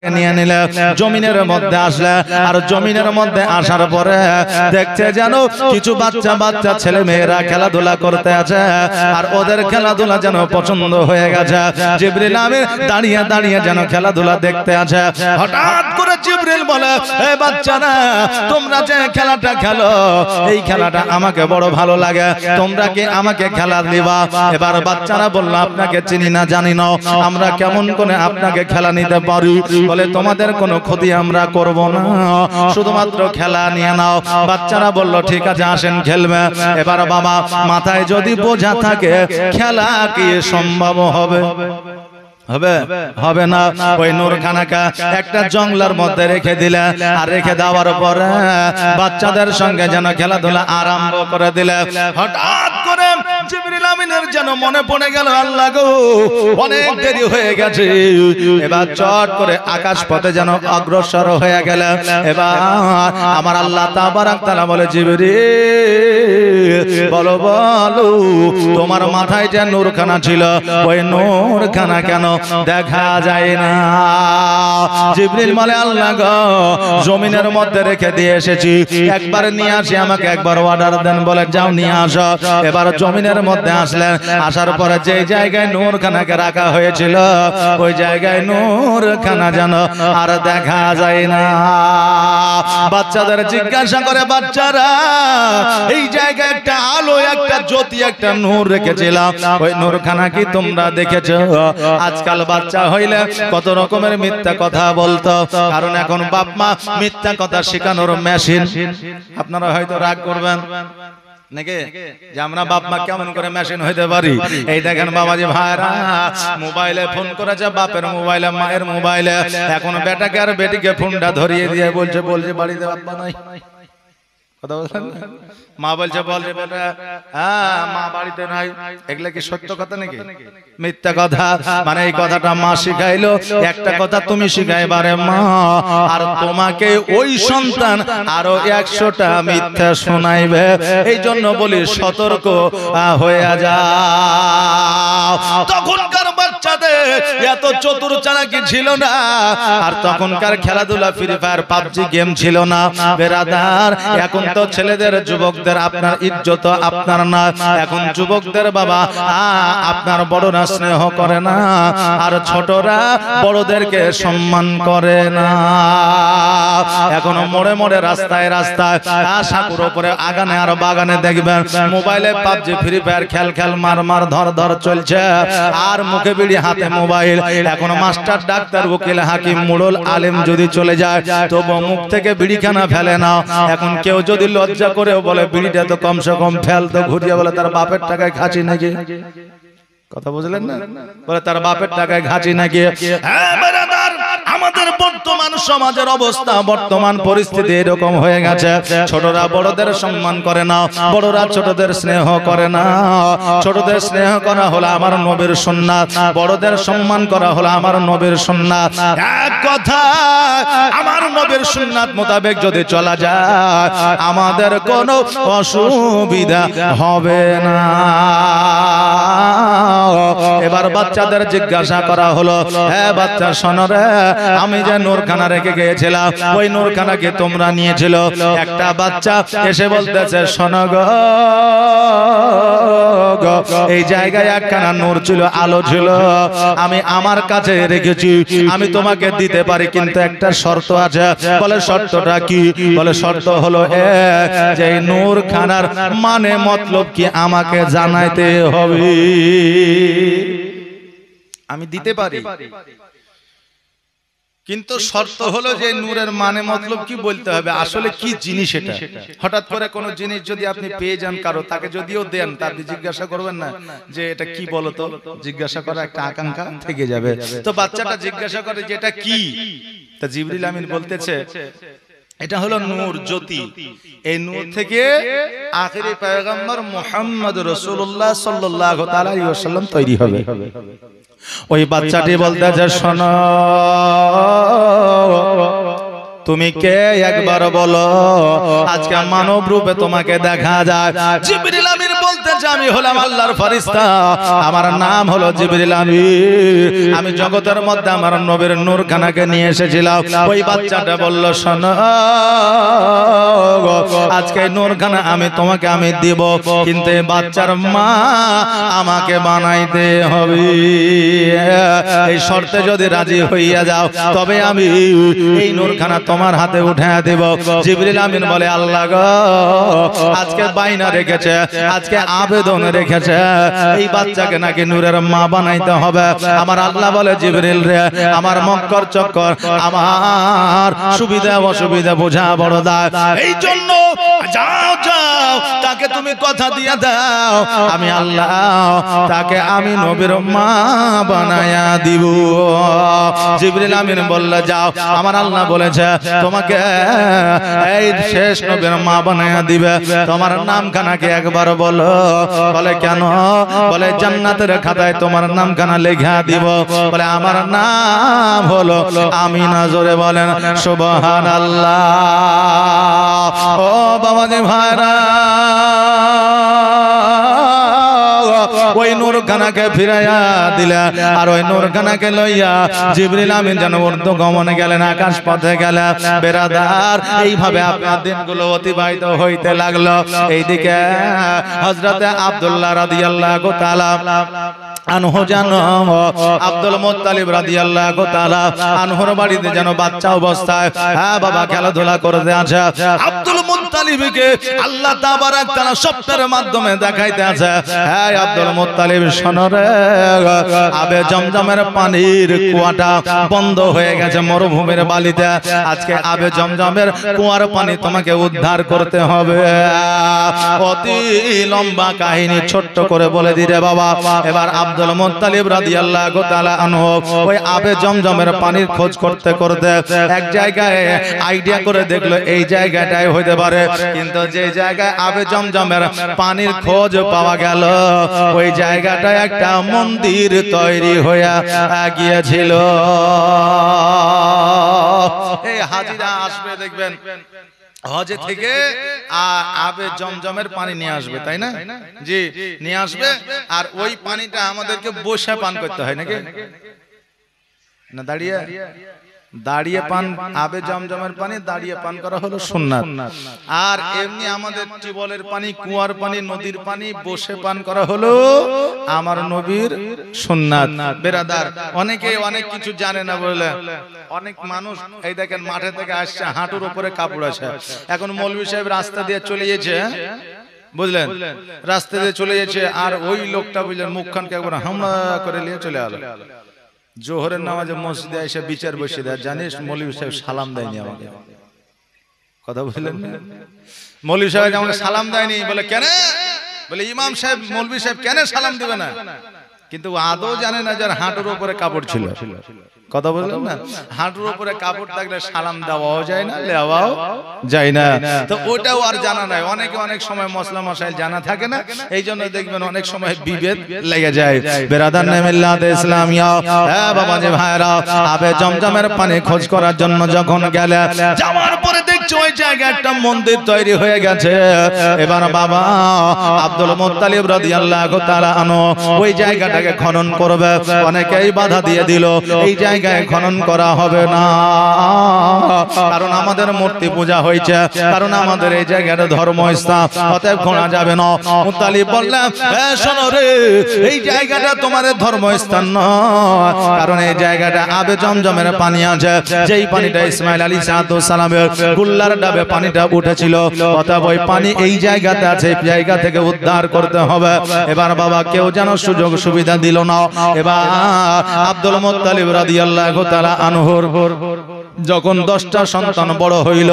নিয়ে নিলে জমিনের মধ্যে আসলে আর জমিনের মধ্যে আসার পরে দেখছে যেন কিছু বাচ্চা বাচ্চা ছেলে মেয়েরা খেলাধুলা করতে আছে আর ওদের খেলাধুলা যেন পছন্দ হয়ে গেছে। জিবরিল আমিন দাঁড়িয়ে দাঁড়িয়ে যেন খেলাধুলা দেখতে আছে। হঠাৎ করে জিবরিল বলে, এ বাচ্চারা, তোমরা যে খেলাটা খেলো এই খেলাটা আমাকে বড় ভালো লাগে, তোমরা কি আমাকে খেলা দিবা? এবার বাচ্চারা বলল, আপনাকে চিনি না জানি না, আমরা কেমন করে আপনাকে খেলা নিতে পারি? বলে, তোমাদের কোনো ক্ষতি আমরা করব না, শুধুমাত্র খেলা নিয়ে নাও। বাচ্চারা বলল, ঠিক আছে, আসেন খেলবে। এবার বাবা, মাথায় যদি বোঝা থাকে খেলা কি সম্ভব হবে? হবে হবে না। ওই নূরখানাকে একটা জঙ্গলের মধ্যে রেখে দিলে আর রেখে দেওয়ার পরে বাচ্চাদের সঙ্গে যেন খেলাধুলা আরম্ভ করে দিলে। হঠাৎ করে জিবরিল আমিনের যেন মনে পড়ে গেল, আল্লাহ গো, অনেক দেরি হয়ে গেছে। এবার চট করে আকাশ পথে যেন অগ্রসর হয়ে গেল। এবার আমার আল্লাহ তাবারাক তাআলা বলে, জিবরিল বলো বলো, তোমার মাথায় যে নূরখানা ছিল ওই নূরখানা কেন দেখা যায় না? জিবরিল বলে, আল্লাহ গো, জমিনের মধ্যে রেখে দিয়ে এসেছি, একবার নিয়ে আসি, আমাকে একবার অর্ডার দেন। বলে, যাও নিয়ে আসো। এবার জমিনের মধ্যে আসলেন, আসার পরে যে জায়গায় নূরখানাকে রাখা হয়েছিল ওই জায়গায় নূরখানা যেন আর দেখা যায় না। বাচ্চাদের জিজ্ঞাসা করে, বাচ্চারা, এই জায়গায় একটা আলো, একটা জ্যোতি, একটা নূর রেখেছিলাম, ওই নূরখানা কি তোমরা দেখেছো? আজকাল বাচ্চা হইলে কত রকমের মিথ্যা কথা বলতো, কারণ এখন বাপ মা মিথ্যা কথা শেখানোর মেশিন। আপনারা হয়তো রাগ করবেন নাকি যে আমরা বাপ মা কেমন করে মেশিন হইতে পারি? এই দেখেন বাবাজি ভাইরা, মোবাইলে ফোন করেছে, বাপের মোবাইলে, মায়ের মোবাইলে, এখন বেটাকে আর বেটিকে ফোনটা ধরিয়ে দিয়ে বলছে বাড়িতে বাবা নাই। কথা বলছেন? মা বলছে, বলছে বেটা, হ্যাঁ মা বাড়িতে নাই। এগুলা কি সত্য কথা নাকি মিথ্যা কথা? মানে এই কথাটা মা শিখাইলো, একটা কথা তুমি শিখাইবারে মা, আর তোমাকে ওই সন্তান আরো 100টা মিথ্যা শোনাইবে। এই জন্য বলি, সতর্ক হয়ে যাও। তখনকার বাচ্চাদের এত চতুর চালাকি ছিল না, আর তখনকার খেলাধুলা ফ্রি ফায়ার পাবজি গেম ছিল না বেরাদার। এখন তো ছেলেদের, যুবকদের আপনার ইজ্জত আপনার না। এখন যুবকদের বাবা আপনার বড়রা স্নেহ করে না, আর ছোটরা বড়দেরকে সম্মান করে না। এখন মোড়ে মোড়ে, রাস্তায় রাস্তায়, সাঁকুর উপরে, আগানে আর বাগানে দেখবেন মোবাইলে পাবজি ফ্রি ফায়ার খেল মার মার ধর ধর চলছে, আর মুখে বিড়ি, হাতে মোবাইল। এখন মাস্টার, ডাক্তার, উকিল, হাকিম, মুড়ল, আলেম যদি চলে যায় তবু মুখ থেকে বিড়িখানা ফেলে না। এখন কেউ যদি লজ্জা করেও বলে বিড়িটা তো কমসে কম ফেল, তো ঘুরিয়ে বলে তার বাপের টাকায় খাচ্ছি নাকি। কথা বুঝলেন না? বলে তার বাপের টাকায় ঘাঁচি নাকি। আমাদের বর্তমান সমাজের অবস্থা, বর্তমান পরিস্থিতি এরকম হয়ে গেছে। ছোটরা বড়দের সম্মান করে না, বড়রা ছোটদের স্নেহ করে না। ছোটদের স্নেহ করা হলো আমার নবীর সুন্নাত, বড়দের সম্মান করা হলো আমার নবীর সুন্নাত। এক কথা, আমার নবীর সুন্নাত মোতাবেক যদি চলা যায় আমাদের কোনো অসুবিধা হবে না। এবার বাচ্চাদের জিজ্ঞাসা করা হলো, হ্যাঁ বাচ্চা শোনো রে, আমি যে নূরখানা রেখে গিয়েছিলাম ওই নূরখানা কি তোমরা নিয়েছিল? একটা বাচ্চা এসে বলতেছে, শোনো গো, এই জায়গায় একখানা নূর ছিল, আলো ছিল, আমি আমার কাছে রেখেছি, আমি তোমাকে দিতে পারি, কিন্তু একটা শর্ত আছে। বলে, শর্তটা কি? বলে, শর্ত হলো যে নূরখানার মানে মতলব কি আমাকে জানাইতে হবে। আমি দিতে পারি, কিন্তু শর্ত হলো যে নূরের মানে মতলব কি বলতে হবে, আসলে কি জিনিস এটা। হঠাৎ করে কোনো জিনিস যদি আপনি পেয়ে যান কারো, তাকে যদিও দেন, তাকে জিজ্ঞাসা করবেন না যে এটা কি বলতো, জিজ্ঞাসা করা একটা আকাঙ্ক্ষা থেকে যাবে। তো বাচ্চাটা জিজ্ঞাসা করে যে এটা কি। তা জিবরিল আমিন বলতেছে, এটা হলো নূর, জ্যোতি। এই নূর থেকে আখিরি পয়গম্বর মুহাম্মদ রাসূলুল্লাহ সাল্লাল্লাহু তাআলা আলাইহি ওয়াসাল্লাম তৈরি হবে। ওই বাচ্চাটি বলতেছে, শোনো, তুমি কে একবার বলো, আজকে মানব রূপে তোমাকে দেখা যায়। জিবরিল আমিন বলতে বলতেছে আমি হলাম আল্লাহর ফেরেশতা, আমার নাম হলো জিবরিল আমিন। আমি জগতের মধ্যে আমার নবীর নূরখানাকে নিয়ে এসেছিলাম। ওই বাচ্চাটা বলল শোনো, আজকে নূরখানা আমি তোমাকে আমি দিব, কিন্তু এই বাচ্চার মা আমাকে বানাইতে হবে। এই শর্তে যদি রাজি হইয়া যাও তবে আমি এই নূরখানা তোমার হাতে উঠে দেব। জিবরিল আমিন বলে আল্লাহ গো, আজকে বাইনা রেখেছে, আজকে আবেদন রেখেছে, এই বাচ্চাকে নাকি নূরের মা বানাইতে হবে। আমার আল্লাহ বলে জিবরিল রে, আমার মক্কর চক্কর, আমার সুবিধা অসুবিধা বোঝা বড় দায়, এই জন্য যাও যাও তাকে তুমি কথা দিয়ে দাও, আমি আল্লাহ তাকে আমি নবীর মা বানায়া দিব। জিবরিল আমিন বলল যাও, আমার আল্লাহ বলেছে তোমাকে এই শেষ নবীর মা বানায়া দিবে, তোমার নামখানাকে একবার বলো। বলে কেন? বলে জান্নাতের খাতায় তোমার নামখানা লেখা দিব। বলে আমার নাম হলো আমিনা। জোরে বলেন সুবহানাল্লাহ। ও বাবাজি ভাইরা, ওই নূরখানাকে ফিরাইয়া দিলা, আর ওই নূরখানাকে লইয়া জিবরিল আমিন যেন ঊর্ধ্ব গমনে গেলেন, আকাশ পথে গেলেন। বেরাদার, এইভাবে আপনার দিনগুলো অতিবাহিত হইতে লাগলো। এইদিকে হযরতে আব্দুল্লাহ রাদিয়াল্লাহু তাআলা আনহু জানো আব্দুল মুত্তালিব রাদিয়াল্লাহু তাআলা আনহুর বাড়িতে যেন বাচ্চা অবস্থায় হ্যাঁ বাবা খেলাধুলা করতে আছে। আব্দুল মুত্তালিবকে আল্লাহ তাবারাক তাআলা স্বপ্নের মাধ্যমে দেখাইতে আছে, হ্যাঁ আব্দুল মুত্তালিব শোনো রে, আবে জমজমের পানির কুয়াটা বন্ধ হয়ে গেছে মরুভূমির বালিতে, আজকে আবে জমজমের কুয়ার পানি তোমাকে উদ্ধার করতে হবে। অতি লম্বা কাহিনী ছোট্ট করে বলে দিরে বাবা। এবার আব্দুল মুত্তালিব রাদিয়াল্লাহু তাআলা আনহু ওই আবে জমজমের পানির খোঁজ করতে করতে এক জায়গায় আইডিয়া করে দেখলো এই জায়গাটাই হইতে পারে, কিন্তু যে জায়গায় আবে জমজমের পানির খোঁজ পাওয়া গেল ওই জায়গাটায় একটা মন্দির তৈরি হয়ে গিয়েছিল। এই হাজিরা আসবে দেখবেন হজে থেকে আবে জমজমের পানি নিয়ে আসবে, তাই না? জি, নিয়ে আসবে। আর ওই পানিটা আমাদেরকে বসে পান করতে হয় নাকি না দাঁড়িয়ে? দাঁড়িয়ে পান, আবে জমজমের পানি দাঁড়িয়ে পান করা হলো সুন্নাত। আর এমনি আমাদের টিউবওয়েলের পানি, কুয়ার পানি, নদীর পানি বসে পান করা হলো আমার নবীর সুন্নাত। বেরাদার, অনেকে অনেক কিছু জানে না বলে অনেক মানুষ এই দেখেন মাঠে থেকে আসছে, হাঁটুর উপরে কাপড় আছে। এখন মৌলভী সাহেব রাস্তা দিয়ে চলে গেছে, বুঝলেন, রাস্তা দিয়ে চলে গেছে, আর ওই লোকটা বুঝলেন মুখখানকে একবার হামলা করে নিয়ে চলে গেল। জোহরের নামাজে মসজিদে এসে বিচার বসে দেয়, জানিস মৌলভী সাহেব সালাম দেয়নি আমাকে। কথা বললেন, মৌলভী সাহেব আমাকে সালাম দেয়নি। বলে কেন? বলে ইমাম সাহেব মৌলভী সাহেব কেন সালাম দিবে না? কিন্তু আদৌ জানে না যার হাঁটুর উপরে কাপড় ছিল। কথা বললেন না, হাঁটুর উপরে কাপড় থাকলে সালাম দেওয়াও যায় না, লেওয়াও যায় না। তো ওটাও আর জানা নাই। অনেকে অনেক সময় মশলা মশাইল জানা থাকে না, এই জন্য দেখবেন অনেক সময় বিভেদ লেগে যায়। বেরাদার মিল্লাত ইসলামিয়া, হ্যাঁ বাবা যে ভাইরা, আবে জমজমের পানি খোঁজ করার জন্য যখন গেলে, যাওয়ার পরে দেখছো ওই জায়গায় একটা মন্দির তৈরি হয়ে গেছে। এবার বাবা আব্দুল মুত্তালিব রাদিয়াল্লাহু তাআলা আনহু ওই জায়গাটাকে খনন করবে। অনেকেই বাধা দিয়ে দিল, এই জায়গায় খনন করা হবে না, কারণ আমাদের মূর্তি পূজা হয়েছে, কারণ আমাদের এই জায়গাটা ধর্মস্থান, অতএব খোঁড়া যাবে না। মুত্তালিব বললেন, শোনো রে, এই জায়গাটা তোমাদের ধর্মস্থান নয়, কারণ এই জায়গাটা আবে জমজমের পানি আছে, যেই পানিটা ইসমাইল আলাইহিস সালামের গুল্লার ডাবে পানিটা উঠেছিল, অতএব ওই পানি এই জায়গাতে আছে, এই জায়গা থেকে উদ্ধার করতে হবে। এবার বাবা কেউ যেন সুযোগ সুবিধা দিল না। এবার আব্দুল মুত্তালিব রাদিয়াল্লাহু তাআলা আনহুর যখন 10টা সন্তান বড় হইল,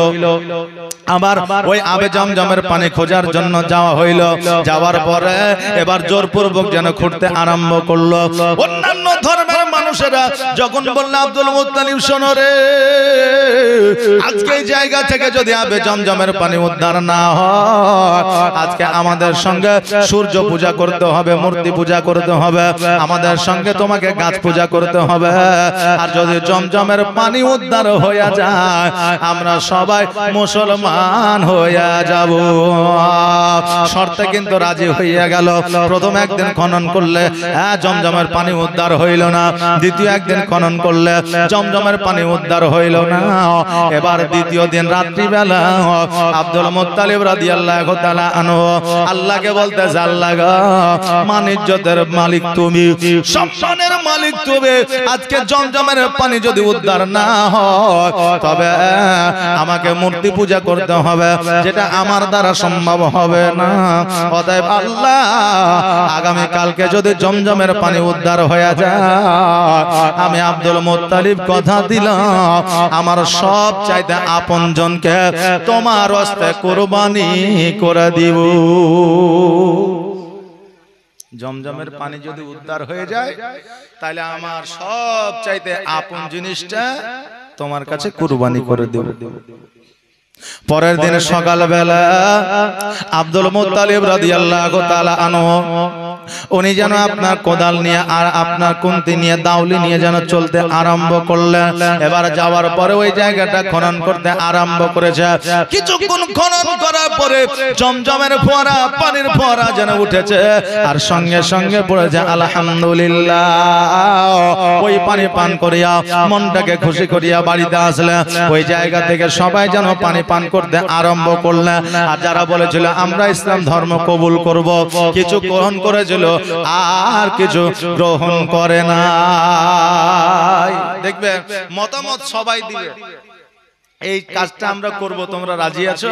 আবার ওই আবে জমজমের পানি খোঁজার জন্য যাওয়া হইল। যাওয়ার পরে এবার জোরপূর্বক যেন খুঁড়তে আরম্ভ করলো। অন্যান্য ধর্মের মানুষেরা যখন বলল আব্দুল মুত্তালিব শোনো রে, আজকে এই জায়গা থেকে যদি আবে জমজমের পানি উদ্ধার না হয়, আজকে আমাদের সঙ্গে সূর্য পূজা করতে হবে, মূর্তি পূজা করতে হবে, আমাদের সঙ্গে তোমাকে গাছ পূজা করতে হবে। আর যদি জমজমের পানি উদ্ধার হয়ে যায়, আমরা সবাই মুসলমান হয়ে যাব। শর্তে কিন্তু রাজি হইয়া গেল। প্রথম একদিন খনন করলে জমজমের পানি উদ্ধার হইল না, দ্বিতীয় একদিন খনন করলে জমজমের পানি উদ্ধার হইল না। এবার দ্বিতীয় দিন রাত্রিবেলা আব্দুল মুত্তালিব রাদিয়াল্লাহু তাআলা আনহু আল্লাহকে বলতেছে, আল্লাহ গো, মান ইজ্জতের মালিক তুমি, সম্মানের মালিক তুমি, আজকে জমজমের পানি যদি উদ্ধার না হয় তবে আমাকে মূর্তি পূজা করতে হবে, যেটা আমার দ্বারা সম্ভব হবে না। অতএব আল্লাহ, আগামী কালকে যদি জমজমের পানি উদ্ধার হয়ে যায়, আমি আব্দুল মুত্তালিব কথা দিলাম, আমার সব চাইতে আপনজনকে তোমার হস্তে কুরবানি করে দিব। জমজমের পানি যদি উদ্ধার হয়ে যায়, তাহলে আমার সব চাইতে আপন জিনিসটা তোমার কাছে কুরবানি করে দেব। পরের দিন সকালবেলা আব্দুল মুত্তালিব রাদিয়াল্লাহু তাআলা আনহু উনি যেন আপনার কোদাল নিয়ে আর আপনার কুন্তি নিয়ে দাউলি নিয়ে যেন চলতে আরম্ভ করলেন। এবার যাওয়ার পরে ওই জায়গাটা খনন করতে আরম্ভ করেছে। কিছুক্ষণ খনন করার পরে জমজমের ফোয়ারা, পানির ফোয়ারা যেন উঠেছে, আর সঙ্গে সঙ্গে পড়েছে আলহামদুলিল্লাহ। ওই পানি পান করিয়া মনটাকে খুশি করিয়া বাড়িতে আসলে ওই জায়গা থেকে সবাই যেন পানি পান করতে আরম্ভ করলেন। আর যারা বলেছিল আমরা ইসলাম ধর্ম কবুল করব, কিছু গ্রহণ করেছিল আর কিছু গ্রহণ করে না। দেখবে মতামত সবাই দিবে, এই কাজটা আমরা করব, তোমরা রাজি আছো?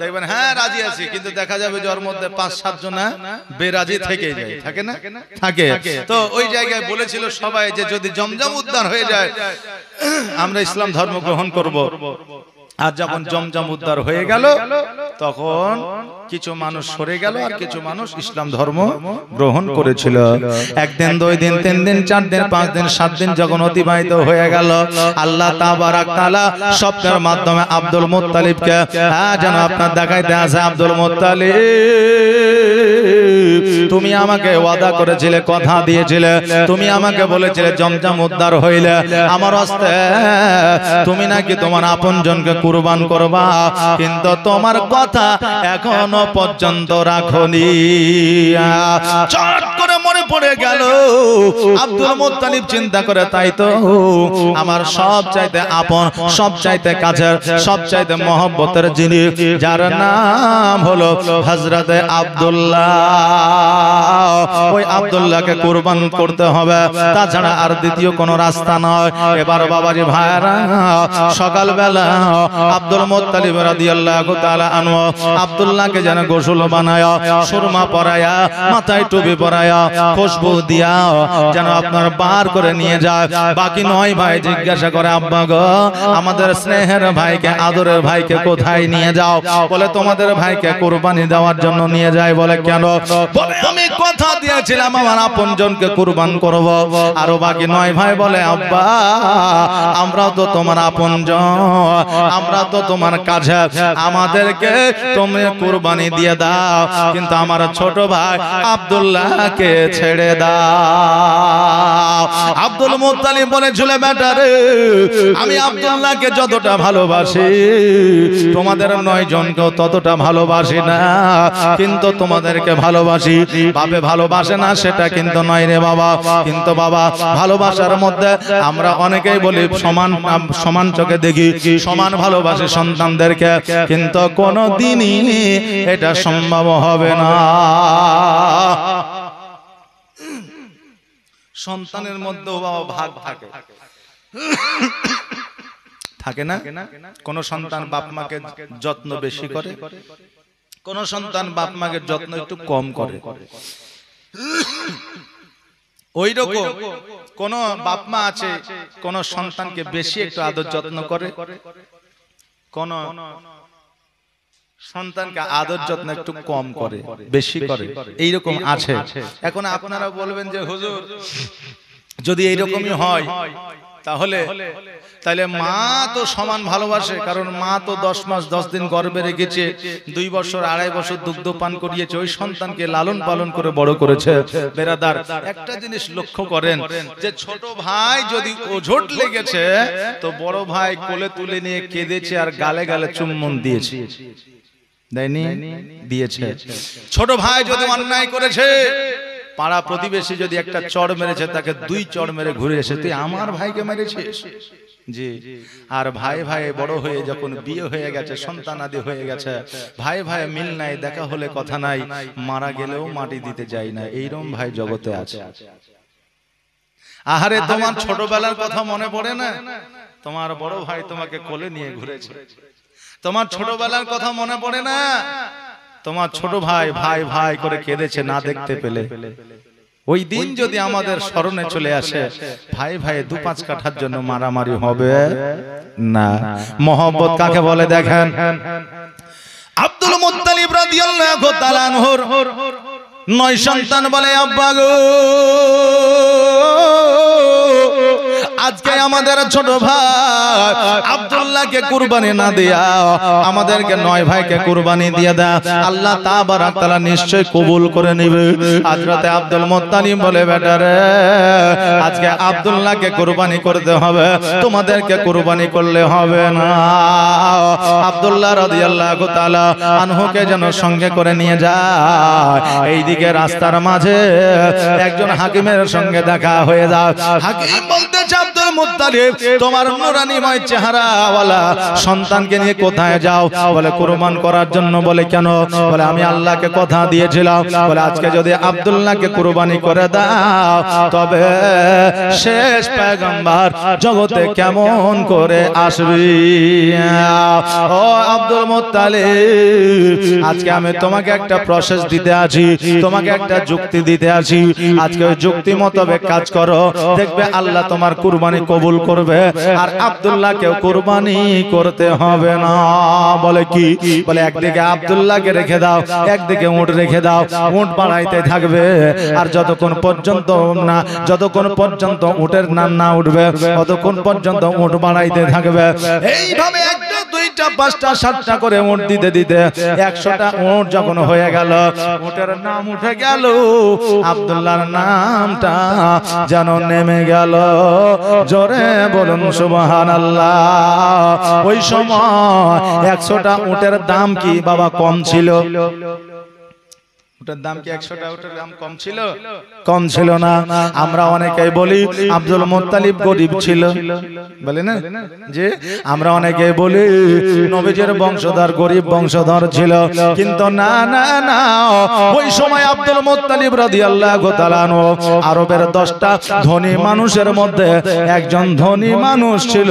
দেখবেন হ্যাঁ রাজি আছি, কিন্তু দেখা যাবে যে ওর মধ্যে 5-7 জন বেরাজি থেকে যায়, থাকে না? থাকে। তো ওই জায়গায় বলেছিল সবাই যে যদি জমজম উদ্ধার হয়ে যায় আমরা ইসলাম ধর্ম গ্রহণ করব। আর যখন জমজম উদ্ধার হয়ে গেল তখন কিছু মানুষ সরে গেল আর কিছু মানুষ ইসলাম ধর্ম গ্রহণ করেছিল। একদিন, 2 দিন, 3 দিন, 4 দিন, 5 দিন, 7 দিন যখন অতিবাহিত হয়ে গেল, আল্লাহ তাবারাক তাআলা স্বপ্নের মাধ্যমে আব্দুল মুত্তালিবকে যেন আপনার দেখাইতে আসে, আব্দুল মুত্তালিব তুমি আমাকে ওয়াদা করেছিলে, কথা দিয়েছিলে, তুমি আমাকে বলেছিলে জমজম উদ্ধার হইলে আমার হস্তে তুমি নাকি তোমার আপনজনকে কুরবান করবা, কিন্তু তোমার কথা এখনো পর্যন্ত রাখনি। চট করে মনে পড়ে গেল আব্দুল মুত্তালিব চিন্তা করে, তাই তো আমার সব চাইতে আপন, সব চাইতে কাছের, সব চাইতে মহব্বতের যিনি, যার নাম হলো হযরতে আব্দুল্লাহ, ওই আব্দুল্লাহকে কুরবান করতে হবে, তাছাড়া আর দ্বিতীয় কোনো রাস্তা নয়। এবার বাবাজি ভাইরা, সকালবেলা আব্দুল মুত্তালিব রাদিয়াল্লাহু তাআলা আনহু আব্দুল্লাহকে যেন গোসল বানায়া, সুরমা পরায়া, মাথায় টুপি পরায়া, খুশবু দিয়া যেন আপনার বার করে নিয়ে যায়। বাকি 9 ভাই জিজ্ঞাসা করে, আব্বা গো, আমাদের স্নেহের ভাইকে, আদরের ভাইকে কোথায় নিয়ে যাও? বলে তোমাদের ভাইকে কুরবানি দেওয়ার জন্য নিয়ে যায়। বলে কেন? বলে আমি কথা দিয়েছিলাম আমার আপনজনকে কুরবান করব। আর বাকি 9 ভাই বলে, আব্বা আমরাও তো তোমার আপনজন, আমরা তো তোমার কাছে, আমাদেরকে তুমি কুরবানি দিয়ে দাও, কিন্তু আমার ছোট ভাই আব্দুল্লাহকে ছেড়ে দাও। আব্দুল মুত্তালিব বলেছিল, বেটা রে, আমি আব্দুল্লাহকে যতটা ভালোবাসি তোমাদের 9 জনকেও ততটা ভালোবাসি না, কিন্তু তোমাদেরকে ভালোবাসি। বাবা ভালোবাসে না সেটা কিন্তু নয় রে বাবা, কিন্তু বাবা ভালোবাসার মধ্যে আমরা অনেকেই বলি সমান, সমান চোখে দেখি, সমান ভালোবাসি সন্তানদেরকে, কিন্তু কোনোদিনই এটা সম্ভব হবে না। সন্তানের মধ্যেও বাবা ভাগ থাকে, থাকে না? কোন সন্তান বাপ মাকে যত্ন বেশি করে, কোন সন্তান বাপ মাকে যত্ন একটু কম করে। ওই রকম কোন বাপ মা আছে কোন সন্তানকে বেশি একটু আদর যত্ন করে, কোন সন্তানকে আদর যত্ন একটু কম করে, বেশি করে, এইরকম আছে। এখন আপনারা বলবেন যে হুজুর যদি এইরকমই হয় তাহলে মা তো সমান ভালোবাসে, কারণ মা তো 10 মাস 10 দিন গর্ভে রেখেছে, 2 বছর 2.5 বছর দুগ্ধ পান করিয়েছে, ওই সন্তানকে লালন পালন করে বড় করেছে। বেরাদার, একটা জিনিস লক্ষ্য করেন যে ছোট ভাই যদি ওঝট লেগেছে তো বড় ভাই কোলে তুলে নিয়ে কেঁদেছে আর গালে গালে চুম্বন দিয়েছে, দেয়নি? দিয়েছে। ছোট ভাই যদি অন্যায় করেছে, পাড়া প্রতিবেশী যদি একটা চড় মেরেছে, তাকে 2 চড় মেরে ঘুরে এসে তুই আমার ভাইকে মেরেছিস। জি। আর ভাই ভাই বড় হয়ে যখন বিয়ে হয়ে গেছে, সন্তান আদি হয়ে গেছে, ভাই ভাই মিল নাই, দেখা হলে কথা নাই, মারা গেলেও মাটি দিতে যায় না, এইরকম ভাই জগতে আছে। আহারে, তোমার ছোটবেলার কথা মনে পড়ে না? তোমার বড় ভাই তোমাকে কোলে নিয়ে ঘুরেছে, তোমার ছোটবেলার কথা মনে পড়ে না? তোমার ছোট ভাই ভাই ভাই করে কেঁদেছে না দেখতে পেলে। ওই দিন যদি আমাদের স্মরণে চলে আসে, ভাই ভাই 2-5 কাঠার জন্য মারামারি হবে না। মহব্বত কাকে বলে দেখেন। আব্দুল মুত্তালিব রাদিয়াল্লাহু তাআলা আনহুর 9 সন্তান বলে, আব্বা গো, আজকে আমাদের ছোট ভাই আব্দুল্লাহকে কুরবানি না দিয়া আমাদেরকে 9 ভাইকে কুরবানি দিয়ে দাও, আল্লাহ তাবারক তাআলা নিশ্চয় কবুল করে নেবে। হযরতে আব্দুল মুত্তালিব বলে, বেটা রে, আজকে আব্দুল্লাহকে কুরবানি করতে হবে, তোমাদেরকে কুরবানি করলে হবে না। আব্দুল্লাহ রাদিয়াল্লাহু তাআলা আনহুকে যেন সঙ্গে করে নিয়ে যায়। এইদিকে রাস্তার মাঝে একজন হাকিমের সঙ্গে দেখা হয়ে যায়। হাকিম বলতে, আব্দুল মুত্তালিব, তোমার নূরানিময় চেহারাওয়ালা সন্তানকে নিয়ে কোথায় যাও? বলে, কুরবান করার জন্য। বলে, কেন? বলে, আমি আল্লাহকে কথা দিয়েছিলাম, বলে আজকে যদি আব্দুল্লাহকে কুরবানি করে দাও তবে শেষ পয়গম্বর জগতে কেমন করে আসবি? ও আব্দুল মুত্তালিব, আজকে আমি তোমাকে একটা প্রসেস দিতে আছি, তোমাকে একটা যুক্তি দিতে আছি। আজকে ওই যুক্তি মোতাবেক কাজ করো, দেখবে আল্লাহ তোমার কুরবানি কবুল করবে, আর আব্দুল্লাহকেও কুরবানি করতে হবে না। বলে, কি? বলে, একদিকে আব্দুল্লাহকে রেখে দাও, একদিকে উট রেখে দাও, উট বাড়াইতে থাকবে, আর যতক্ষণ পর্যন্ত উটের নাম না উঠবে ততক্ষণ পর্যন্ত উট বাড়াইতে থাকবে। এইভাবে 1টা 2টা 5টা 7টা করে উট দিতে দিতে 100টা উট যখন হয়ে গেল, উটের নাম উঠে গেল, আব্দুল্লাহর নামটা যেন নেমে গেল। জোরে বলুন সুবহানাল্লাহ। ওই সময় 100টা উটের দাম কি বাবা কম ছিল? উটের দাম কি 100টা উটের দাম কম ছিল? কম ছিল না। আমরা অনেকেই বলি আব্দুল মুত্তালিব গরিব ছিল, বলে না যে? আমরা অনেকেই বলি নবীজির বংশধর গরিব বংশধর ছিল, কিন্তু না না না, ওই সময় আব্দুল মুত্তালিব রাদিয়াল্লাহু তাআলা আনহু আরবের 10টা ধনী মানুষের মধ্যে একজন ধনী মানুষ ছিল,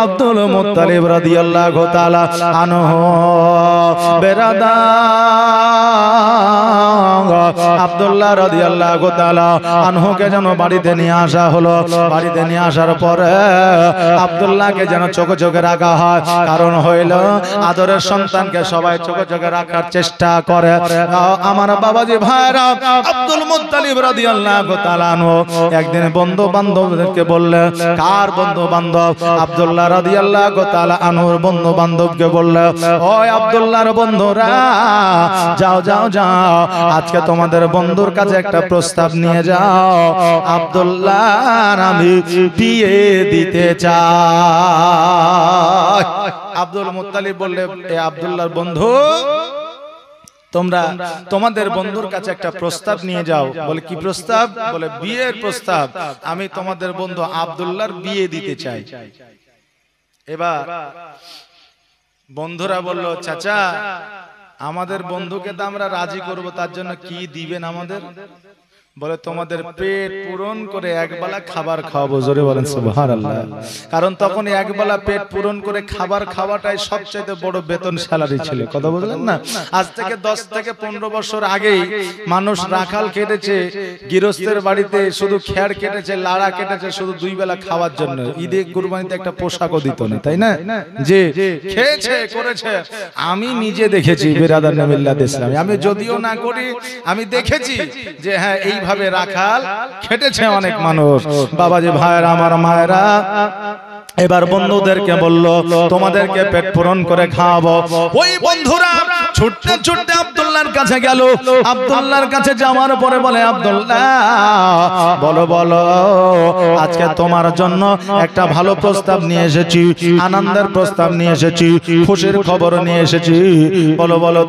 আব্দুল মুত্তালিব রাদিয়াল্লাহু তাআলা আনহু। আব্দুল্লাহ রাদিয়াল্লাহু তাআলা আনহুকে যেন বাড়িতে নিয়ে আসা হলো। বাড়িতে নিয়ে আসার পরে আব্দুল্লাহকে যেন চোখে চোখে রাখা হয়, কারণ হইল আদরের সন্তানকে সবাই চোখে চোখে রাখার চেষ্টা করে। আমার বাবাজি ভাইরা, আব্দুল মুত্তালিব রাদিয়াল্লাহু তাআলা আনহু একদিন বন্ধু বান্ধবদেরকে বললেন, কার বন্ধু বান্ধব? আব্দুল্লাহ রাদিয়াল্লাহু তাআলা আনহুর বন্ধু বান্ধবকে বললেন, ওই আব্দুল্লাহর বন্ধুরা, যাও যাও যাও, আজকে তোমাদের বন্ধুর কাছে একটা প্রস্তাব নিয়ে যাও, আব্দুল্লাহর আমি বিয়ে দিতে চাই। আব্দুল মুত্তালিব বললে, এ আব্দুল্লাহর বন্ধু, তোমরা তোমাদের বন্ধুর কাছে একটা প্রস্তাব নিয়ে যাও। বলে, কি প্রস্তাব? বলে, বিয়ের প্রস্তাব। আমি তোমাদের বন্ধু আব্দুল্লাহর বিয়ে দিতে চাই। এবার বন্ধুরা বলল, চাচা, আমাদের বন্ধুকে তো আমরা রাজি করব, তার জন্য কি দিবেন আমাদের? বলে, তোমাদের পেট পূরণ করে একবেলা খাবার খাওয়াবো। জোরে বলেন সুবহানাল্লাহ। কারণ তখন একবেলা পেট পূরণ করে খাবার খাওয়াটাই সবচেয়ে বড় বেতন স্যালারি ছিল। কথা বুঝলেন না? আজ থেকে 10 থেকে 15 বছর আগেই মানুষ রাখাল কেটেছে, গৃহস্থের বাড়িতে শুধু খেয়ার কেটেছে, লাড়া কেটেছে শুধু 2 বেলা খাওয়ার জন্য। ঈদে কুরবানিতে একটা পোশাকও দিত না, তাই না? যে খেয়েছে করেছে, আমি নিজে দেখেছি। বিরাদার নামিল্লাহ ইসলামী, আমি যদিও না করি, আমি দেখেছি যে হ্যাঁ, এই এইভাবে রাখাল খেটেছে অনেক মানুষ। বাবাজি ভাইরা আমার মায়েরা, এবার বন্ধুদেরকে বলল তোমাদেরকে পেট পূরণ করে খাওয়াবো। ওই বন্ধুরা ছুটতে ছুটতে আব্দুল্লাহর কাছে গেল। আব্দুল্লাহর কাছে যাওয়ার পরে বলে, আব্দুল্লাহ বলো বলো, আজকে তোমার জন্য একটা ভালো প্রস্তাব নিয়ে এসেছি, আনন্দের প্রস্তাব নিয়ে এসেছি, খুশির খবর নিয়ে এসেছি। বলো বলো,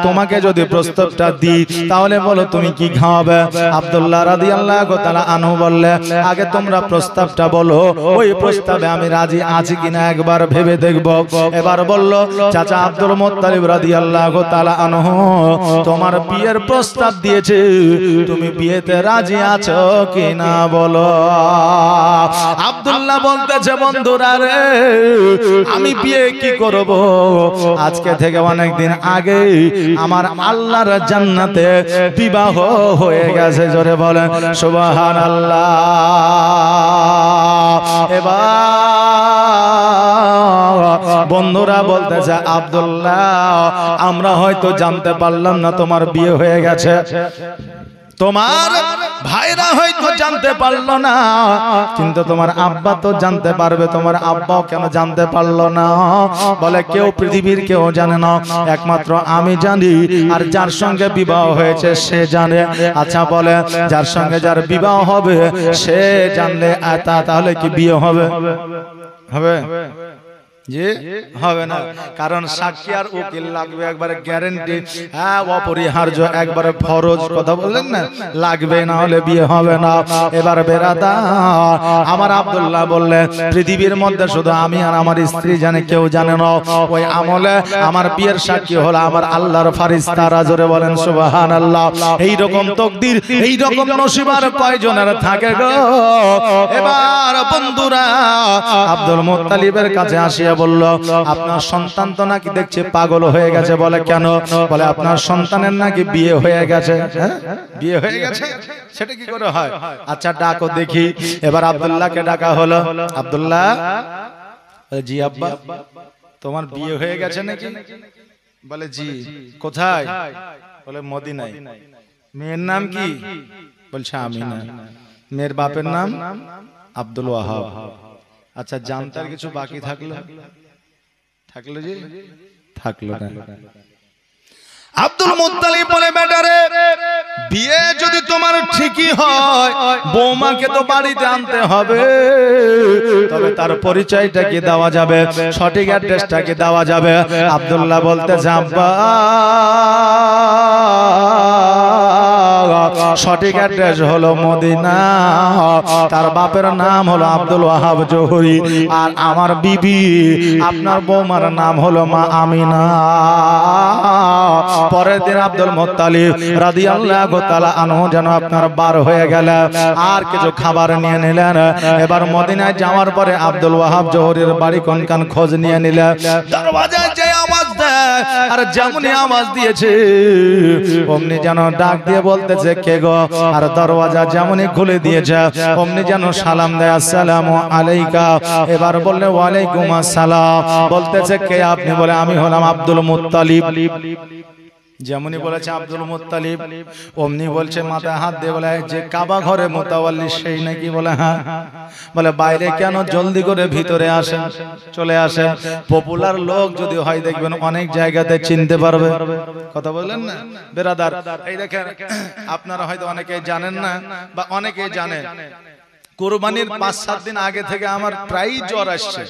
তোমাকে যদি প্রস্তাবটা দিই তাহলে বলো তুমি কি খাওয়াবে? আব্দুল্লাহ রাদিয়াল্লাহু তাআলা আনহু বললে, আগে তোমরা প্রস্তাবটা বলো, ওই প্রস্তাবে আমি রাজি আছি কিনা একবার ভেবে দেখব। এবার বলল, চাচা আব্দুল মুত্তালিব রাদিয়াল্লাহু তাআলা আনহু তোমার বিয়ের প্রস্তাব দিয়েছে, তুমি বিয়েতে রাজি আছো কিনা বলো। আব্দুল্লাহ বলতেছে, বন্ধুরা রে, আমি বিয়ে কি করব? আজকে থেকে অনেক দিন আগে আমার আল্লাহর জান্নাতে বিবাহ হয়ে গেছে। জোরে বলেন সুবহানাল্লাহ। এবার বন্ধুরা বলতেছে, আব্দুল্লাহ আমরা হয়তো জানতে পারলাম না তোমার বিয়ে হয়ে গেছে, তোমার ভাইরা হয়তো জানতে পারলো না, কিন্তু তোমার আব্বা তো জানতে পারবে। তোমার আব্বাও কেন জানতে পারলো না? বলে, কেউ পৃথিবীর কেউ জানে না, একমাত্র আমি জানি, আর যার সঙ্গে বিবাহ হয়েছে সে জানে। আচ্ছা বলে, যার সঙ্গে যার বিবাহ হবে সে জানলে তাহলে কি বিয়ে হবে? হবে জি হবে না, কারণ সাক্ষী আর উকিল লাগবে, একবারে গ্যারান্টি, হ্যাঁ অপরিহার্য, একবারে ফরজ, কথা বললেন না, লাগবে, না হলে বিয়ে হবে না। এবার বেরাদা আমার আব্দুল্লাহ বললেন, পৃথিবীর মধ্যে শুধু আমি আর আমার স্ত্রী জানে, কেউ জানে না। ওই আমলে আমার বিয়ের সাক্ষী হলো আমার আল্লাহর ফারিস্তারা। জোরে বলেন সুবহানাল্লাহ। এই রকম তাকদীর, এই রকম নসিব আর কয়জনের থাকে গো। এবার বন্ধুরা আব্দুল মুত্তালিবের কাছে আসিয়া বলল, আপনার সন্তান তো নাকি দেখছে পাগল হয়ে গেছে। বলে, কেন? বলে, আপনার সন্তানের নাকি বিয়ে হয়ে গেছে। বিয়ে হয়ে গেছে? সেটা কি করে হয়? আচ্ছা ডাকো দেখি। এবার আব্দুল্লাহকে ডাকা হলো। আব্দুল্লাহ, জি আব্বা, তোমার বিয়ে হয়ে গেছে নাকি? বলে, জি। কোথায়? বলে, মদিনায়। মেয়ের নাম কি? বলছে আমিনা। মেয়ের বাপের নাম আব্দুল ওয়াহাব। আচ্ছা, জানতে আর কিছু বাকি থাকলো? থাকলো জি? থাকলো না। আব্দুল মুত্তালিব বলে, বেটারে, বিয়ে যদি তোমার ঠিকই হয়, বৌমাকে তো বাড়িতে আনতে হবে, তবে তার পরিচয়টা কি দেওয়া যাবে, সঠিক অ্যাড্রেসটা কি দেওয়া যাবে? আব্দুল্লাহ বলতেছে, আব্বা সঠিক অ্যাড্রেস হলো মদিনা, তার বাপের নাম হলো আব্দুল ওয়াহাব জোহরি, আর আমার বিবি আপনার বৌমার নাম হলো মা আমিনা। পরের দিন আব্দুল মুত্তালিব রাদিয়াল্লাহু তাআলা আনহু যেন আপনার বার হয়ে গেল, আর কিছু খাবার নিয়ে নিলেন। এবার মদিনায় যাওয়ার পরে আব্দুল ওয়াহাব জোহরির বাড়ি কোনখান খোঁজ নিয়ে নিলেন। দরওয়াজায় যে আওয়াজ দেয়, আর যেমনই আওয়াজ দিয়েছে অমনি যেন ডাক দিয়ে বলতেছে, কে গো? আর দরওয়াজা যেমনই খুলে দিয়েছে অমনি যেন সালাম দেয়, আসসালামু আলাইকা। এবার বললে, ওয়ালাইকুম আসসালাম। বলতেছে, কে আপনি? বলে, আমি হলাম আব্দুল মুত্তালিব। যেমনই বলেছে আব্দুল মুত্তালিব, অমনি বলছে, মাথায় হাত দিয়ে বলে, যে কাবা ঘরে মুতাওয়াল্লি সেই নাকি? বলে, হ্যাঁ। বলে, বাইরে কেন? জলদি করে ভিতরে আসেন, চলে আসেন। পপুলার লোক যদি হয় দেখবেন অনেক জায়গাতে চিনতে পারবে। কথা বললেন না বেরাদার? এই দেখেন, আপনারা হয়তো অনেকেই জানেন না, বা অনেকেই জানেন, কুরবানির 5-7 দিন আগে থেকে আমার প্রায় জ্বর আসছে,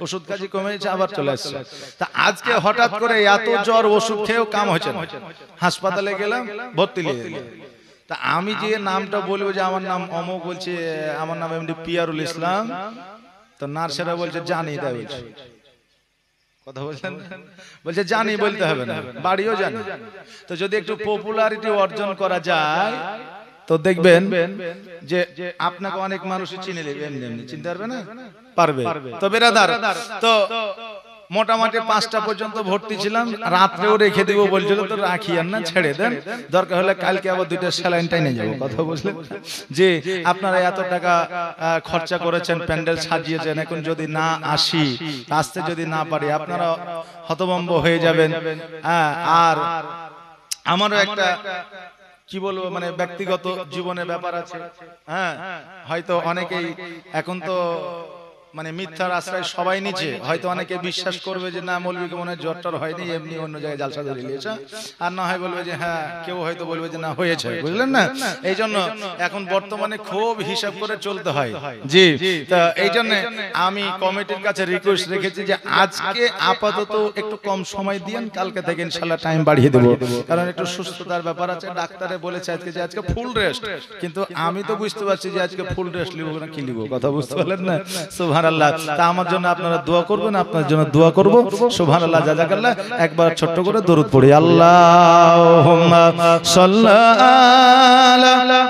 ওষুধ কাজে কমেছে, আবার চলে আসছে। তা আজকে হঠাৎ করে এত জ্বর, ওষুধ খেয়েও কাম হচ্ছে না, হাসপাতালে গেলাম, ভর্তি নিয়ে গেলাম। তা আমি যে নামটা বলবো, যে আমার নাম অমুক, বলছে আমার নাম এমডি পিয়ারুল ইসলাম, তো নার্সেরা বলছে জানি, তাই বলছে। কথা বলছেন? বলছে জানি, বলতে হবে না, বাড়িও জানি। তো যদি একটু পপুলারিটি অর্জন করা যায় তো দেখবেন যে আপনাকে অনেক মানুষ চিনে নেবে, এমনি এমনি চিনতে পারবে না, পারবে। তো বেরাদার, তো মোটামুটি 5টা পর্যন্ত ভর্তি ছিলাম, রাত্রেও রেখে দিব বলছিল, তো রাখি আর না, ছেড়ে দেন, দরকার হলে কালকে আবার 2টা স্যালাইনটাই নিয়ে যাবো। কথা বুঝলেন? যে আপনারা এত টাকা খরচা করেছেন, প্যান্ডেল সাজিয়েছেন, এখন যদি না আসি, আসতে যদি না পারি, আপনারা হতভম্ব হয়ে যাবেন। আর আমারও একটা কি বলবো, মানে ব্যক্তিগত জীবনে ব্যাপার আছে। হ্যাঁ, হয়তো অনেকেই এখন তো মানে মিথ্যার আশ্রয় সবাই নিচে, হয়তো অনেকে বিশ্বাস করবে যে না মৌলবীকে মনে হয় জ্বর হয়নি, এমনি অন্য জায়গায় জালসা ধরে নিয়েছে, আর না হয় বলবে যে হ্যাঁ, কেউ হয়তো বলবে যে না হয়েছে, বুঝলেন না। এই জন্য এখন বর্তমানে খুব হিসাব করে চলতে হয়। জি, তা এই জন্য আমি কমিটির কাছে রিকোয়েস্ট রেখেছি যে আজকে আপাতত একটু কম সময় দিন, কালকে থেকে ইনশাআল্লাহ টাইম বাড়িয়ে দেবো, কারণ একটু সুস্থতার ব্যাপার আছে। ডাক্তারে বলেছে আজকে যে আজকে ফুল রেস্ট, কিন্তু আমি তো বুঝতে পারছি যে আজকে ফুল রেস্ট লিব না কি লিব, কথা বুঝতে পারলেন না। সুবহানাল্লাহ। তা আমার জন্য আপনারা দোয়া করবেন, আপনার জন্য দোয়া করব। সুবহানাল্লাহ, জাযাকাল্লাহ। একবার ছোট্ট করে দরুদ পড়ি, আল্লাহুম্মা সাল্লি আলা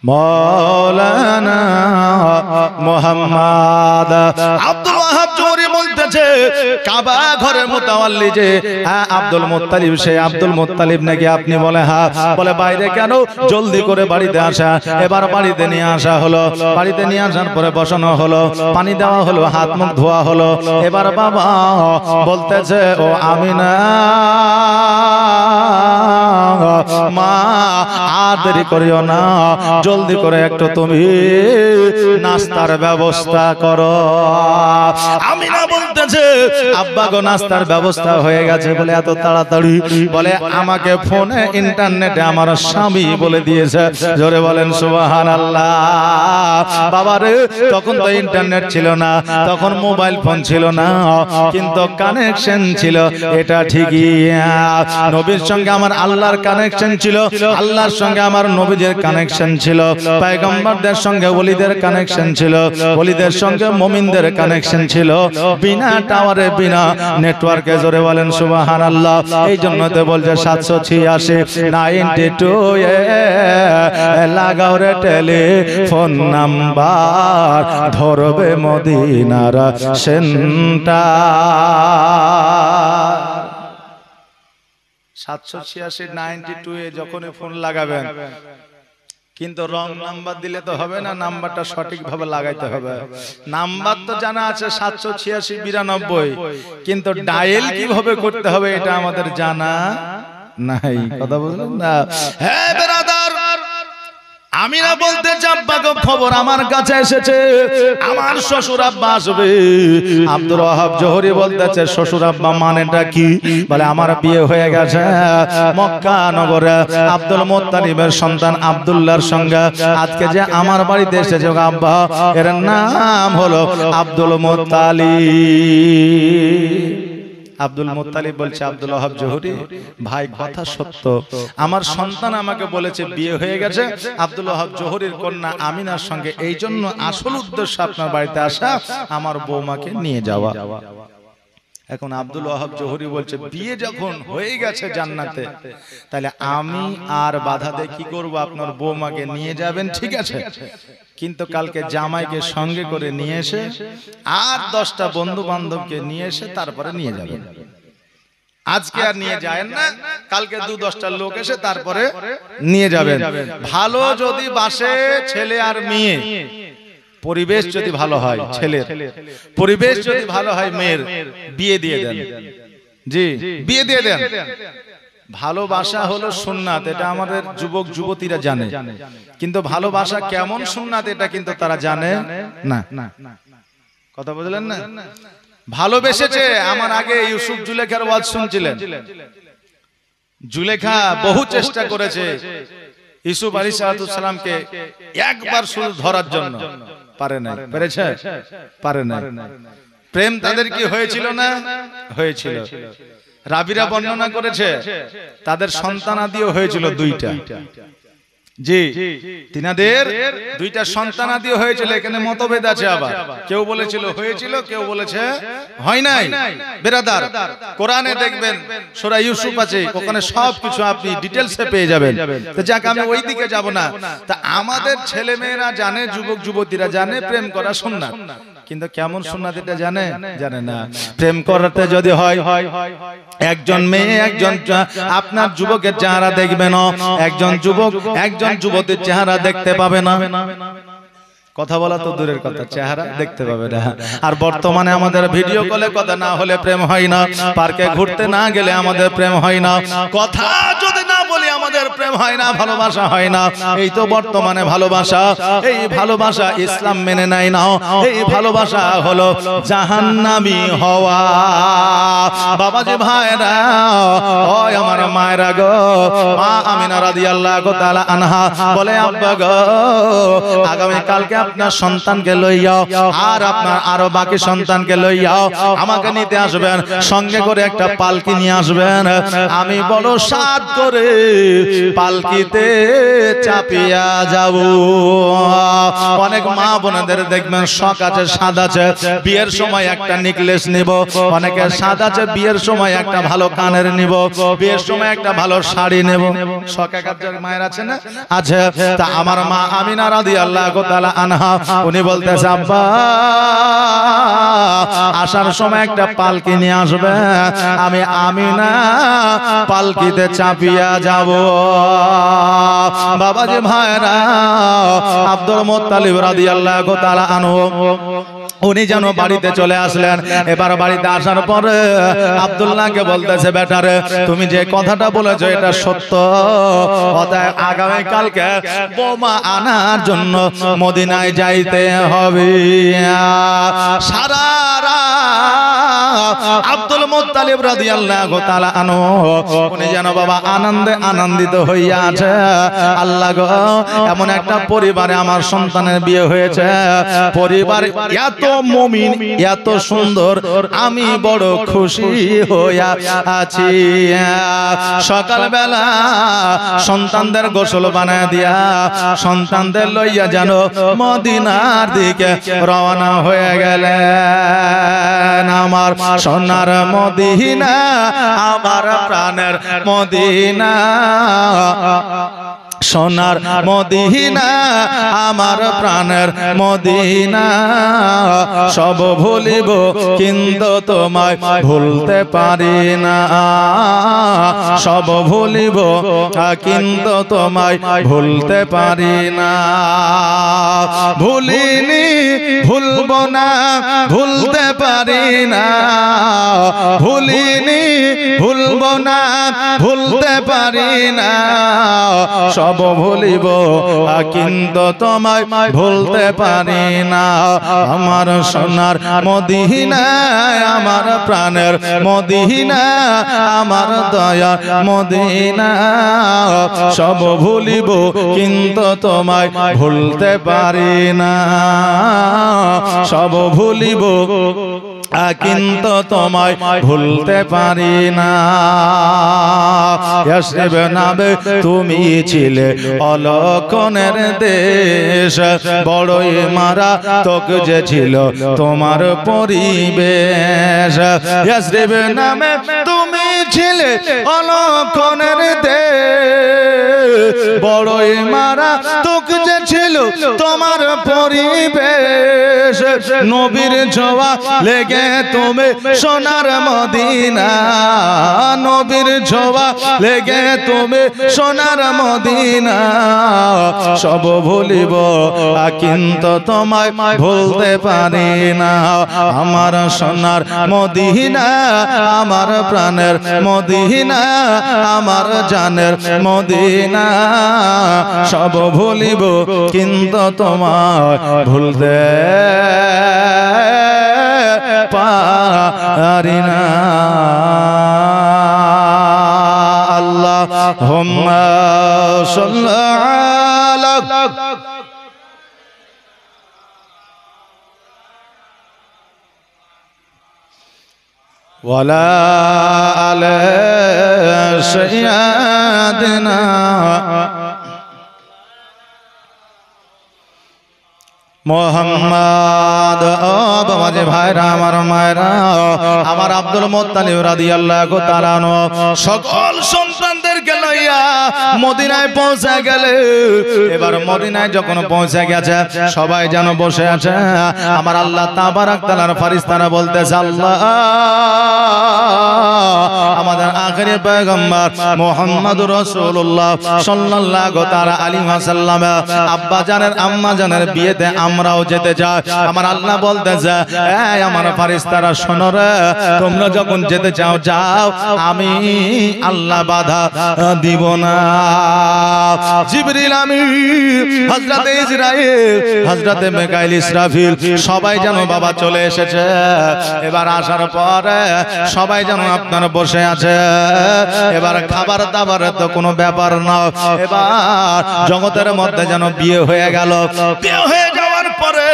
মাওলানা মুহাম্মদ। আব্দুল ওয়াহাব জোহরি বলতেছে কাবা ঘরের মুতাওয়াল্লি যে আব্দুল মুত্তালিব, সেই আব্দুল মুত্তালিব নাকি আপনি? বলে হ্যাঁ। বলে বাইরে কেন? জলদি করে বাড়িতে আসা। এবার বাড়িতে নিয়ে আসা হলো, বাড়িতে নিয়ে আসার পরে বসানো হলো, পানি দেওয়া হলো, হাত মুখ ধোয়া হলো। এবার বাবা বলতেছে ও আমিনা মা, আর দেরি করিও না, জলদি করে একটু তুমি নাস্তার ব্যবস্থা করো। আমিনা বলতেছে আব্বা গো নাস্তার ব্যবস্থা হয়ে গেছে। বলে এত তাড়াতাড়ি? বলে আমাকে ফোনে ইন্টারনেটে আমার স্বামী বলে দিয়েছে। জোরে বলেন সুবহানাল্লাহ। বাবারে তখন তো ইন্টারনেট ছিল না, তখন মোবাইল ফোন ছিল না, কিন্তু কানেকশন ছিল, এটা ঠিকই। নবীর সঙ্গে আমার আল্লাহর কানেকশন ছিল, আল্লাহর সঙ্গে আমার নবীদের কানেকশন ছিল, পয়গম্বরদের সঙ্গে ওলিদের কানেকশন ছিল, ওলিদের সঙ্গে মুমিনদের কানেকশন ছিল, বিনা টাওয়ারে বিনা নেটওয়ার্কে। জোরে বলেন সুবহানাল্লাহ। এই জন্য তো বলছে 786-92 এ লাগাও রে টেলিফোন নাম্বার, ধরবে মদিনার সেন্টার। 786-92 এ যখনই ফোন লাগাবেন, কিন্তু রং নাম্বার দিলে তো হবে না, নাম্বারটা সঠিকভাবে লাগাইতে হবে। নাম্বার তো জানা আছে 786-92, কিন্তু ডায়াল কিভাবে করতে হবে এটা আমাদের জানা নাই, কথা বললেন না। হ্যাঁ ব্রাদার, আমিনা বলতে আব্বা গো খবর আমার কাছে এসেছে, আমার শ্বশুর আব্বা আসবে। আব্দুল ওয়াহাব জোহরি বলতেছে শ্বশুর আব্বা মানেটা কি? বলে আমার বিয়ে হয়ে গেছে মক্কা নগরে আব্দুল মুত্তালিবের সন্তান আব্দুল্লাহর সঙ্গে। আজকে যে আমার বাড়িতে এসেছে আব্বা, এর নাম হলো আব্দুল মুত্তালিব। আব্দুল মুত্তালিব বলছে আব্দুল ওয়াহাব জোহরি ভাই কথা সত্য, আমার সন্তান আমাকে বলেছে বিয়ে হয়ে গেছে আব্দুল ওয়াহাব জোহরির কন্যা আমিনার সঙ্গে, এই জন্য আসল উদ্দেশ্য আপনার বাড়িতে আসা, আমার বৌমাকে নিয়ে যাওয়া। এখন আব্দুল ওয়াহাব জোহরি বলছে বিয়ে যখন হয়ে গেছে জান্নাতে, তাহলে আমি আর বাধা দিয়ে কি করবো? আপনার বৌমাকে নিয়ে যাবেন, ঠিক আছে, কিন্তু কালকে জামাইকে সঙ্গে করে নিয়ে এসে আর 10টা বন্ধু বান্ধবকে নিয়ে এসে তারপরে নিয়ে যাবেন। আজকে আর নিয়ে যাবেন না, কালকে 2-10টা লোক এসে তারপরে নিয়ে যাবেন। ভালো যদি বাসে ছেলে আর মেয়ে, পরিবেশ যদি ভালো হয় ছেলের, পরিবেশ যদি ভালো হয় মেয়ের, বিয়ে দিয়ে দেন। জি, বিয়ে দিয়ে দেন। ভালোবাসা হলো সুন্নাত, এটা আমাদের যুবক যুবতীরা জানে, কিন্তু ভালোবাসা কেমন সুন্নাত এটা কিন্তু তারা জানে না। কথা বুঝলেন না? ভালোবেসেছে, আমার আগে ইউসুফ জুলেখার ওয়াজ শুনছিলেন। জুলেখা বহু চেষ্টা করেছে ইউসুফ আলাইহিস সালামকে একবার শুধু ধরার জন্য, পারে না। পেরেছে? পারে না। প্রেম তাদের কি হয়েছিল না? হয়েছিল। রাবিরা বর্ণনা করেছে তাদের সন্তানাদিও হয়েছিল 2টা। জি, তিনাদের 2টা সন্তানাদিও হয়েছিল। এখানে মতভেদ আছে, আবার কেউ বলেছিল হয়েছিল, কেউ বলেছে হয় নাই। বেরাদার, কোরআনে দেখবেন সূরা ইউসুফ আছে, ওখানে সবকিছু আপনি ডিটেইলসে পেয়ে যাবেন। তো যাক, আমি ওই দিকে যাব না। তা আমাদের ছেলে মেয়েরা জানে, যুবক যুবতীরা জানে প্রেম করা সুন্নাত, কিন্তু কেমন সুন্নাত এটা জানে? জানে না। প্রেম করতে যদি হয় একজন মেয়ে একজন আপনার যুবকের চেহারা দেখবে না, একজন যুবক একজন যুবতীর চেহারা দেখতে পাবে না। কথা বলা তো দূরের কথা, চেহারা দেখতে পাবে না। আর বর্তমানে আমাদের ভিডিও কলে কথা না হলে প্রেম হয় না, পার্কে ঘুরতে না গেলে আমাদের প্রেম হয় না, কথা যদি না বলি আমাদের প্রেম হয় না, ভালোবাসা হয় না। এই তো বর্তমানে ভালোবাসা, এই ভালোবাসা ইসলাম মেনে নেয় না। এই ভালোবাসা হলো জাহান্নামী হওয়া। বাবাজি ভাইরা, ওই আমার মায়েরা গো, মা আমিনা রাদিয়াল্লাহু তাআলা আনহা বলে, আব্বা গো, আগামী কালকে আপনার সন্তানকে লইয়াও আর আপনার আরো বাকি সন্তানকে লইয়াও আমাকে নিতে আসবেন, সঙ্গে করে একটা পালকি নিয়ে আসবেন। আমি বড় সাদ করে পালকিতে চাপিয়া যাব। অনেক মা বোনদের দেখবেন শখ আছে, স্বাদ আছে, বিয়ের সময় একটা নেকলেস নিব, অনেকের স্বাদ আছে বিয়ের সময় একটা ভালো কানের নিব, বিয়ের সময় একটা ভালো শাড়ি নেব। শখ একাধিক মায়ের আছে না? আছে। তা আমার মা আমিনা রাদিয়াল্লাহু তাআলা আনহা উনি বলতেছে, আব্বা আসার সময় একটা পালকি নিয়ে আসবে, আমি আমিনা পালকিতে চাপিয়া যাব। বাবাজি ভাইরা, আব্দুল মুত্তালিব রাদিয়াল্লাহু তাআলা আনহু উনি যেন বাড়িতে চলে আসলেন। এবার বাড়িতে আসার পরে আব্দুল্লাহকে বলতেছে, বেটারে তুমি যে কথাটা বলেছো এটা সত্য, অতএব আগামী কালকে বোমা আনার জন্য মদিনায় যাইতে হবে। সারা আব্দুল মুত্তালিব রাদিয়াল্লাহু তাআলা আনহু উনি যেন বাবা আনন্দে আনন্দিত হইয়া আছে। আল্লাহ গো, এমন একটা পরিবারে আমার সন্তানের বিয়ে হয়েছে, পরিবার এত মুমিন, এত সুন্দর, আমি বড় খুশি হইয়া আছি। সকালবেলা সন্তানদের গোসল বানায় দিয়া সন্তানদের লইয়া যেন মদিনার দিকে রওনা হয়ে গেলেন। আমার সোনার মদিনা, আমার প্রাণের মদিনা, সোনার মদিনা, আমার প্রাণের মদিনা, সব ভুলিব কিন্তু তোমায় ভুলতে পারি না, সব ভুলিব কিন্তু তোমায় ভুলতে পারি না। ভুলিনি, ভুলব না, ভুলতে পারি না, ভুলিনি, ভুলব না, ভুলতে পারি না, সব ভুলিব কিন্তু তোমায় ভুলতে পারি না। আমার সোনার মদিনা, আমার প্রাণের মদিনা, আমার দয়া মদিনা, সব ভুলিব কিন্তু তোমায় ভুলতে পারি না, সব ভুলিব কিন্তু তোমায় ভুলতে পারি না। ইয়াসরিব নামে তুমি ছিলে অলক্ষণের দেশ, বড়ই মারা তোক যে ছিল তোমার পরিবেশ। ইয়াসরিব নামে তুমি ছিলে অলক্ষণের দেশ, বড়ই মারা তোক যে ছিল তোমার পরিবেশ। নবীর ছোঁয়া লেগে তুমি সোনার মদিনা, নবীর ছোঁয়া লেগে তুমি সোনার মদিনা, সব ভুলিব কিন্তু তোমায় ভুলতে পারি না। আমার সোনার মদিনা, আমার প্রাণের মদিনা, আমার জানের মদিনা, সব ভুলিব কিন্তু তোমায় ভুলতে পারি না। আল্লাহুম্মা সাল্লি আলা ওয়ালা আলা সাইয়্যিদিনা মোহাম্মদ। ও বাবাজি ভাইরা, আমার মায়েরা, আমার আব্দুল মুত্তালিব রাদিয়াল্লাহু তাআলা আনহু সকল সন্তানদেরকে লইয়া মদিনায় পৌঁছে গেলে এবার মদিনায় যখন পৌঁছে গেছে সবাই যেন বসে আছে আমার আল্লাহ তাবারাক তাআলার ফেরেশতারা বলতেছে আল্লাহ আমাদের আখেরি পয়গম্বর মুহাম্মদুর রাসূলুল্লাহ সাল্লাল্লাহু তাআলা আলাইহি ওয়াসাল্লাম আব্বা জানের আম্মা জানের বিয়েতে আমরাও যেতে চাই আমার আল্লাহ বলতেছে এই আমার ফেরেশতারা শোনো রে তোমরা যখন যেতে চাও যাও আমি আল্লাহ বাধা দিব না জিবরিল আমিন হযরত ইসরাইল হযরত মিকাইল ইসরাফিল সবাই যেন বাবা চলে এসেছে এবার আসার পরে সবাই যেন আপনারা বসে আছে এবার খাবার দাবার তো কোনো ব্যাপার না এবার জগতের মধ্যে যেন বিয়ে হয়ে গেল বিয়ে হয়ে যাওয়ার পরে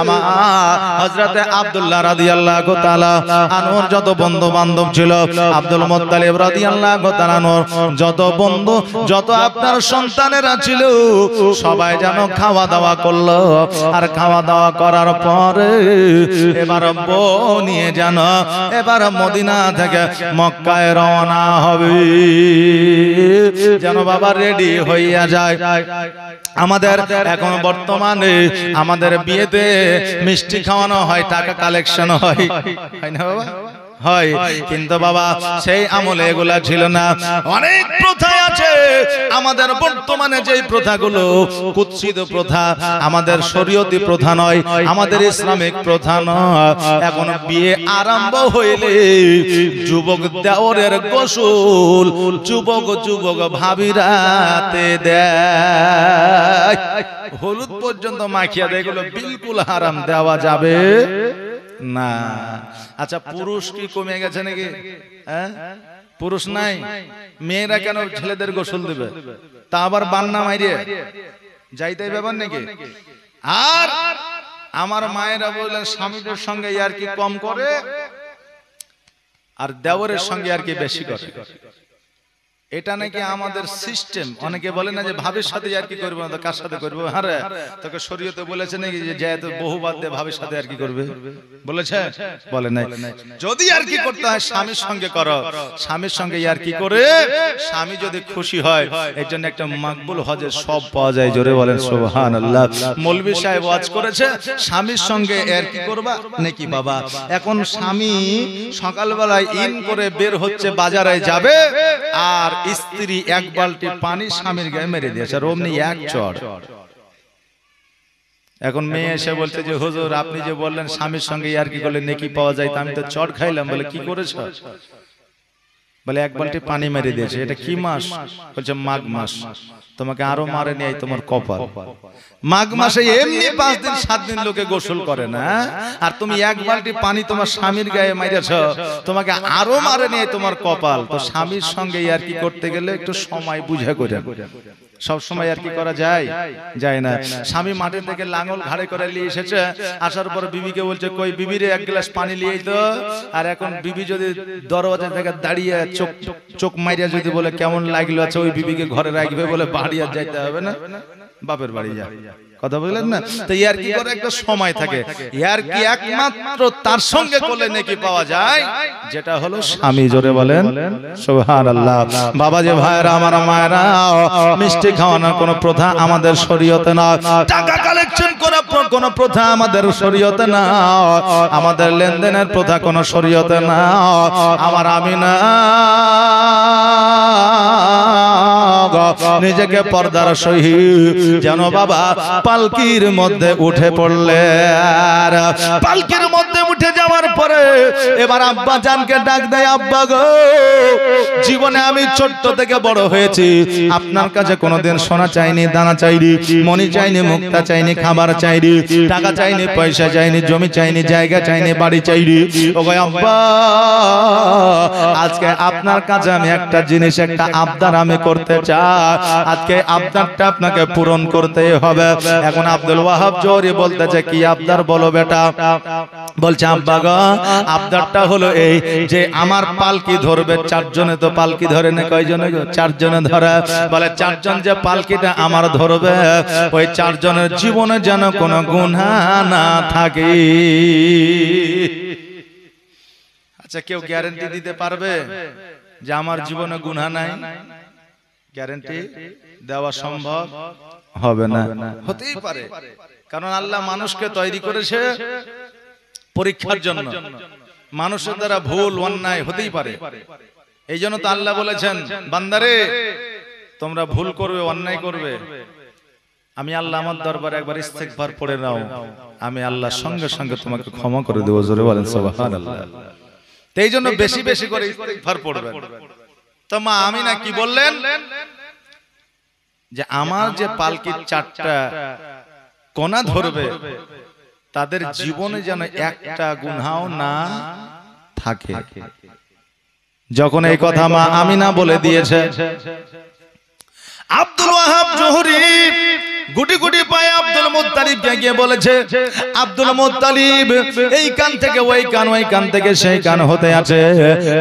আমার হযরত আব্দুল্লাহ রাদিয়াল্লাহু তাআলা আনহুর যত বন্ধু বান্ধব ছিল আব্দুল মুত্তালিব রাদিয়াল্লাহু তাআলা আনহুর যত বন্ধু যত আপনার সন্তানেরা ছিল সবাই যেন খাওয়া দাওয়া করলো আর খাওয়া দাওয়া করার পরে এবার বউ নিয়ে যেন এবার মদিনা থেকে মক্কায় রওনা হবে যেন বাবা রেডি হইয়া যায় আমাদের এখন বর্তমানে আমাদের বিয়েতে মিষ্টি খাওয়ানো হয় টাকা কালেকশন হয় না বাবা হয় কিন্তু বাবা সেই আমলে এগুলা ছিল না অনেক প্রথা আছে আমাদের বর্তমানে যেই প্রথাগুলো কুৎসিত প্রথা আমাদের শরীয়তি প্রথা নয় আমাদের ইসলামিক প্রথা নয় এখন বিয়ে আরম্ভ হইলে যুবক দেওরের গোসল যুবক যুবক ভাবিরাতে দেয় হলুদ পর্যন্ত মাখিয়া দেয় এগুলো বিলকুল হারাম দেওয়া যাবে না আচ্ছা পুরুষ কি কমে গেছে নাকি হ্যাঁ পুরুষ নাই মেয়েরা কেন ছেলেদের গোসল দিবে তা আবার বান্না মাইরে যাইতেই ব্যাপার নাকি আর আমার মায়েরা বললেন স্বামীদের সঙ্গে আর কি কম করে আর দেওরের সঙ্গে আর কি বেশি করে এটা নাকি আমাদের সিস্টেম অনেকে বলে না যে ভাবের সাথে আর কি করবে না তো কার সাথে করবে আরে তোকে শরীয়তে বলেছে নাকি যে যেহেতু বহুবাদ দিয়ে ভাবের সাথে আর কি করবে বলেছে বলে নাই যদি আর কি করতে হয় স্বামীর সঙ্গে করো স্বামীর সঙ্গে আর কি করে স্বামী যদি খুশি হয় এর জন্য একটা মাকবুল হজের সব পাওয়া যায় জোরে বলেন সুবহানাল্লাহ মৌলভী সাহেব ওয়াজ করেছে স্বামীর সঙ্গে আর কি করবা নাকি বাবা এখন স্বামী সকালবেলায় ইন করে বের হচ্ছে বাজারে যাবে আর স্ত্রী এক বালতি পানি স্বামীর গায়ে মেরে দিয়েছে আর অমনি এক চড় এখন মেয়ে এসে বলছে যে হুজুর আপনি যে বললেন স্বামীর সঙ্গে আর কি করলে নেকি পাওয়া যায় আমি তো চড় খাইলাম বলে কি করেছ বলে এক বালতি পানি মেরে দিয়েছে এটা কি মাস বলছে মাঘ মাস তোমাকে আরো মারে নেই তোমার কপাল মাঘ মাসে এমনি 5 দিন 7 দিন লোকে গোসল করে না আর তুমি এক বালতি পানি তোমার স্বামীর গায়ে মাইরেছ তোমাকে আরো মারে নেই তোমার কপাল তো স্বামীর সঙ্গে আর কি করতে গেলে একটু সময় বুঝে করে সব সময় আর কি করা যায় যায় না স্বামী মাঠে থেকে লাঙল ঘাড়ে করে নিয়ে এসেছে আসার পর বিবিকে বলছে কই বিবিরে এক গ্লাস পানি নিয়ে তো আর এখন বিবি যদি দরজা থেকে দাঁড়িয়ে চোখ মাইরা যদি বলে কেমন লাগলো আচ্ছা ওই বিবিকে ঘরে রাখবে বলে বাড়ি আর যাইতে হবে না বাপের বাড়ি যা কথা বললেন না তো ইয়ার কি করে একটা সময় থাকে ইয়ার কি একমাত্র তার সঙ্গে করলে নাকি পাওয়া যায় যেটা হলো স্বামী জোরে বলেন সুবহানাল্লাহ বাবা যে ভাইরা আমার মায়েরা মিষ্টি খাওয়ানোর কোনো প্রথা আমাদের শরীয়তে না টাকা কালেকশন করা কোনো প্রথা আমাদের শরীয়তে না আমাদের লেনদেনের প্রথা কোনো শরীয়তে না আমার আমিনা নিজেকে পর্দার সহিত যেন বাবা পালকির মধ্যে উঠে পড়লে আর পালকির মধ্যে উঠে যাওয়ার পরে এবার আব্বা জানকে ডাক দেয় আব্বা গো জীবনে আমি ছোট্ট থেকে বড় হয়েছি আপনার কাছে কোনোদিন সোনা চাইনি দানা চাইনি মনি চাইনি মুক্তা চাইনি খাবার চাইনি টাকা চাইনি পয়সা চাইনি জমি চাইনি জায়গা চাইনি বাড়ি চাইনি ওগো আব্বা আজকে আপনার কাছে আমি একটা জিনিস একটা আবদার আমি করতে চাই আজকে আবদারটা আপনাকে পূরণ করতে হবে এখন আব্দুল ওয়াহাব জোরে বলতেছে কি আবদার বলো বেটা বলছে আব্বা গো আবদারটা হলো এই যে আমার পালকি ধরবে চারজনে তো পালকি ধরে না কয়জনে গো চারজনে ধরে বলে চারজন যে পালকিটা আমার ধরবে ওই চারজনের জীবনে যেন কোনো গুনাহ না থাকে আচ্ছা কেউ গ্যারান্টি দিতে পারবে যে আমার জীবনে গুনাহ নাই গ্যারান্টি দেওয়া সম্ভব হবে না। হতেই পারে, কারণ আল্লাহ মানুষকে তৈরি করেছে পরীক্ষার জন্য। মানুষের দ্বারা ভুল অন্যায় হতেই পারে। এই জন্য তো আল্লাহ বলেছেন, বান্দারে তোমরা ভুল করবে, অন্যায় করবে, আমি আল্লাহ আমার দরবারে একবার ইস্তেগফার পড়ে নাও, আমি আল্লাহ সঙ্গে সঙ্গে তোমাকে ক্ষমা করে দেব। জোরে বলেন সুবহানাল্লাহ। এই জন্য বেশি বেশি করে ইস্তেগফার পড়বেন। তো মা আমিনা কি বললেন, যে আমার যে পালকির 4টা কোনা ধরবে তাদের জীবনে যেন একটা গুনাহও না থাকে। যখন এই কথা মা আমিনা বলে দিয়েছে, আব্দুল ওয়াহাব জোহরি গুটি গুটি পায়ে আব্দুল মুত্তালিবকে গিয়ে বলেছে, আব্দুল মুত্তালিব এই কান থেকে ওই কান, ওই কান থেকে সেই কান হতে আছে,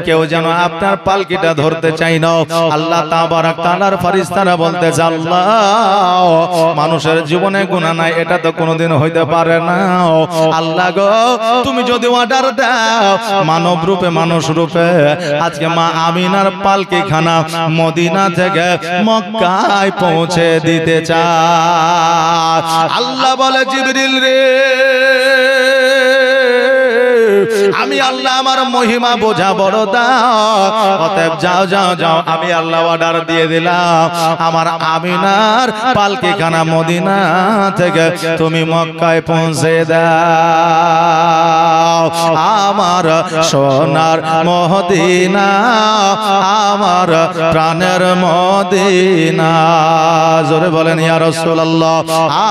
কেউ যেন আপনার পালকিটা ধরতে চাই না। আল্লাহ তাবারক তাআলার ফেরেশতারা বলতেছে, আল্লাহ মানুষের জীবনে গুনাহ নাই এটা তো কোনোদিন হইতে পারে না। আল্লাহ গো তুমি যদি অর্ডার দাও মানব রূপে মানুষ রূপে আজকে মা আমিনার পালকি খানা মদিনা থেকে মক্কায় পৌঁছে দিতে চায়। আল্লাহ বলে, জিবরিল রে আমি আল্লাহ আমার মহিমা বোঝা বড় দাও, অতএব যাও যাও যাও, আমি আল্লাহ অর্ডার দিয়ে দিলাম আমার আমিনার পালকি খানা মদিনা থেকে তুমি মক্কায় পৌঁছে দাও। আমার সোনার মদিনা, আমার প্রাণের মদিনা, জোরে বলেন ইয়া রাসূলুল্লাহ।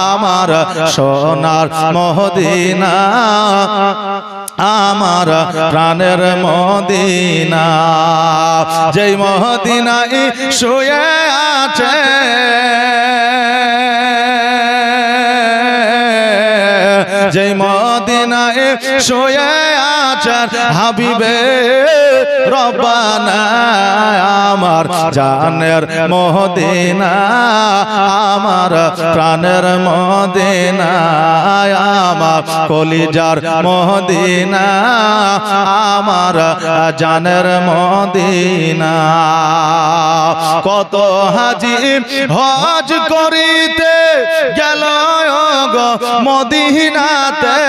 আমার সোনার মদিনা, আমার প্রাণের মদিনা, যেই মদিনায় শুয়ে আছে যেই মদিনায় শুয়ে আছেন হাবিবে রব্বানা, আমার জানের মদিনা, আমার প্রাণের মদিনা, আমার কলিজার মদিনা, আমার জানের মদিনা। কত হাজি হজ করিতে গেল গো মদিনাতে,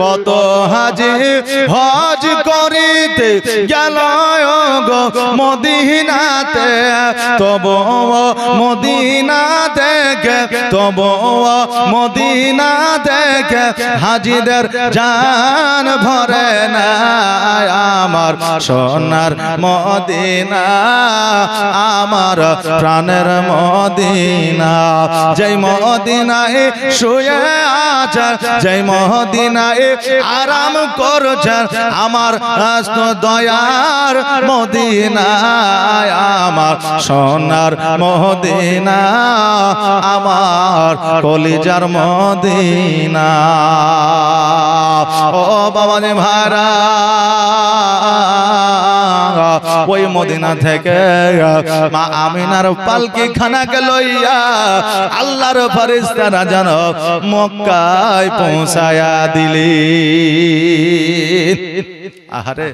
কত হাজি হজ করিতে গেল গো মদিনাতে, তবু মদিনা দেখে, তবু মদিনা দেখে হাজিদের জান ভরে না। আমার সোনার মদিনা, আমার প্রাণের মদিনা, যেই মদিনায় শুয়ে আছেন, যেই মদিনায় আরাম করছেন আমার দয়ার মদিনা, আমার সোনার মদিনা, আমার কলিজার মদিনা। ও বাবাজি ভাইরা, ওই মদিনা থেকে মা আমিনার পালকি খানাকে লইয়া আল্লাহর ফেরেশতারা যেন মক্কায় পৌঁছায়া দিলি। আহারে,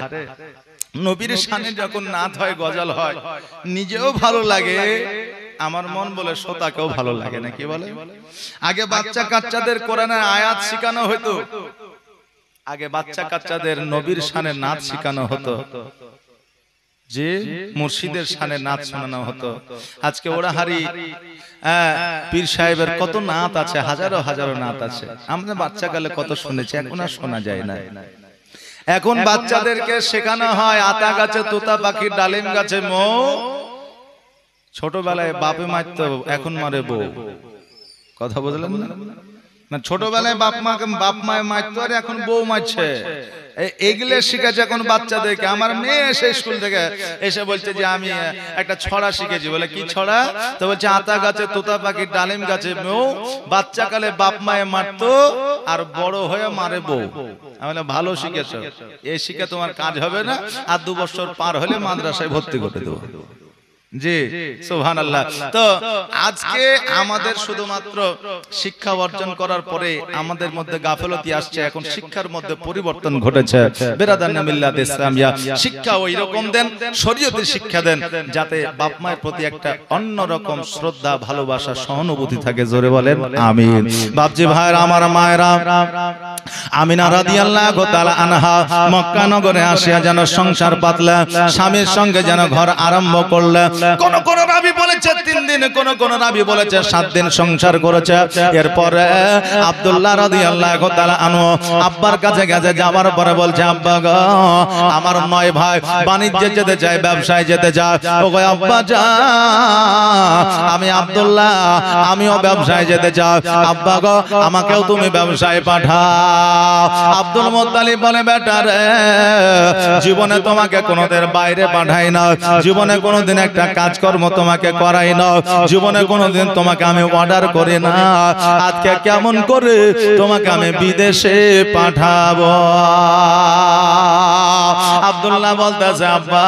নবীর শানে যখন নাত হয়, গজল হয়, নিজেও ভালো লাগে, আমার মন বলে শ্রোতাকেও ভালো লাগে, নাকি বলে? আগে বাচ্চা কাচ্চাদের কোরআনের আয়াত শেখানো হতো, আগে বাচ্চা কাচ্চাদের নবীর শানে নাচ শেখানো হতো, যে মুর্শিদের শানে নাচ শোনানো হতো। আজকে ওড়াহারি পীর সাহেবের কত নাত আছে, হাজারো হাজারো নাত আছে, আমরা বাচ্চাকালে কত শুনেছি, এখন আর শোনা যায় না। এখন বাচ্চাদেরকে শেখানো হয় আতা গাছে তোতা পাখি, ডালিম গাছে মৌ। ছোটবেলায় বাপে মারত, এখন মারে বউ। কথা বুঝলেন না? ছোটবেলায় বাপ মায়ে মারতো, আর এখন বউ মারছে। এগুলো শিখেছে এখন বাচ্চাদেরকে। আমার মেয়ে এসে স্কুল থেকে এসে বলছে যে আমি একটা ছড়া শিখেছি। বলে কি ছড়া? তো বলছে আতা গাছে তোতা পাখি, ডালিম গাছে মৌ। বাচ্চাকালে বাপ মায়ে মারতো, আর বড় হয়ে মারে বউ। আমি বললাম ভালো শিখেছো, এই শিখে তোমার কাজ হবে না, আর 2 বছর পার হলে মাদ্রাসায় ভর্তি করে দেবো। জি সুবহানাল্লাহ। তো আজকে আমাদের শুধুমাত্র শিক্ষা অর্জন করার পরে আমাদের মধ্যে গাফলতি আসছে, এখন শিক্ষার মধ্যে পরিবর্তন ঘটেছে। বেরাদান মিল্লাত ইসলামিয়া শিক্ষা ওই রকম দেন, শরীয়তের শিক্ষা দেন, যাতে বাপ মায়ের প্রতি একটা অন্যরকম শ্রদ্ধা, ভালোবাসা, সহানুভূতি থাকে। জোরে বলেন আমিন। বাপজি ভাইরা, আমার মায়েরা, আমিনা রাদিয়াল্লাহু তাআলা আনহা মক্কা নগরে আসিয়া যেন সংসার পাতলা, স্বামীর সঙ্গে যেন ঘর আরম্ভ করলে। কোন কোন রাবি বলেছে 3 দিন, কোন কোন রাবি বলেছে 7 দিন সংসার করেছে। এরপরে আব্দুল্লাহ রাদিয়াল্লাহু তাআলা আনহু আব্বার কাছে গেছে, যাওয়ার পরে বলছে, আব্বা গো, আমার 9 ভাই বাণিজ্যে যেতে চায়, ব্যবসায় যেতে চায়। ওগো আব্বা জান, আমি আব্দুল্লাহ, আমিও ব্যবসায় যেতে চাই। আব্বা গো, আমাকেও তুমি ব্যবসায় পাঠাও। আব্দুল মুত্তালিব বলে, বেটা রে, জীবনে তোমাকে কোনোদিন বাইরে পাঠাই না, জীবনে কোনোদিন একটা কাজকর্ম তোমাকে করাই না, জীবনে কোনোদিন তোমাকে আমি অর্ডার করি না। আজকে কেমন করে তোমাকে আমি বিদেশে পাঠাবো? আব্দুল্লাহ বলতেছে, আব্বা,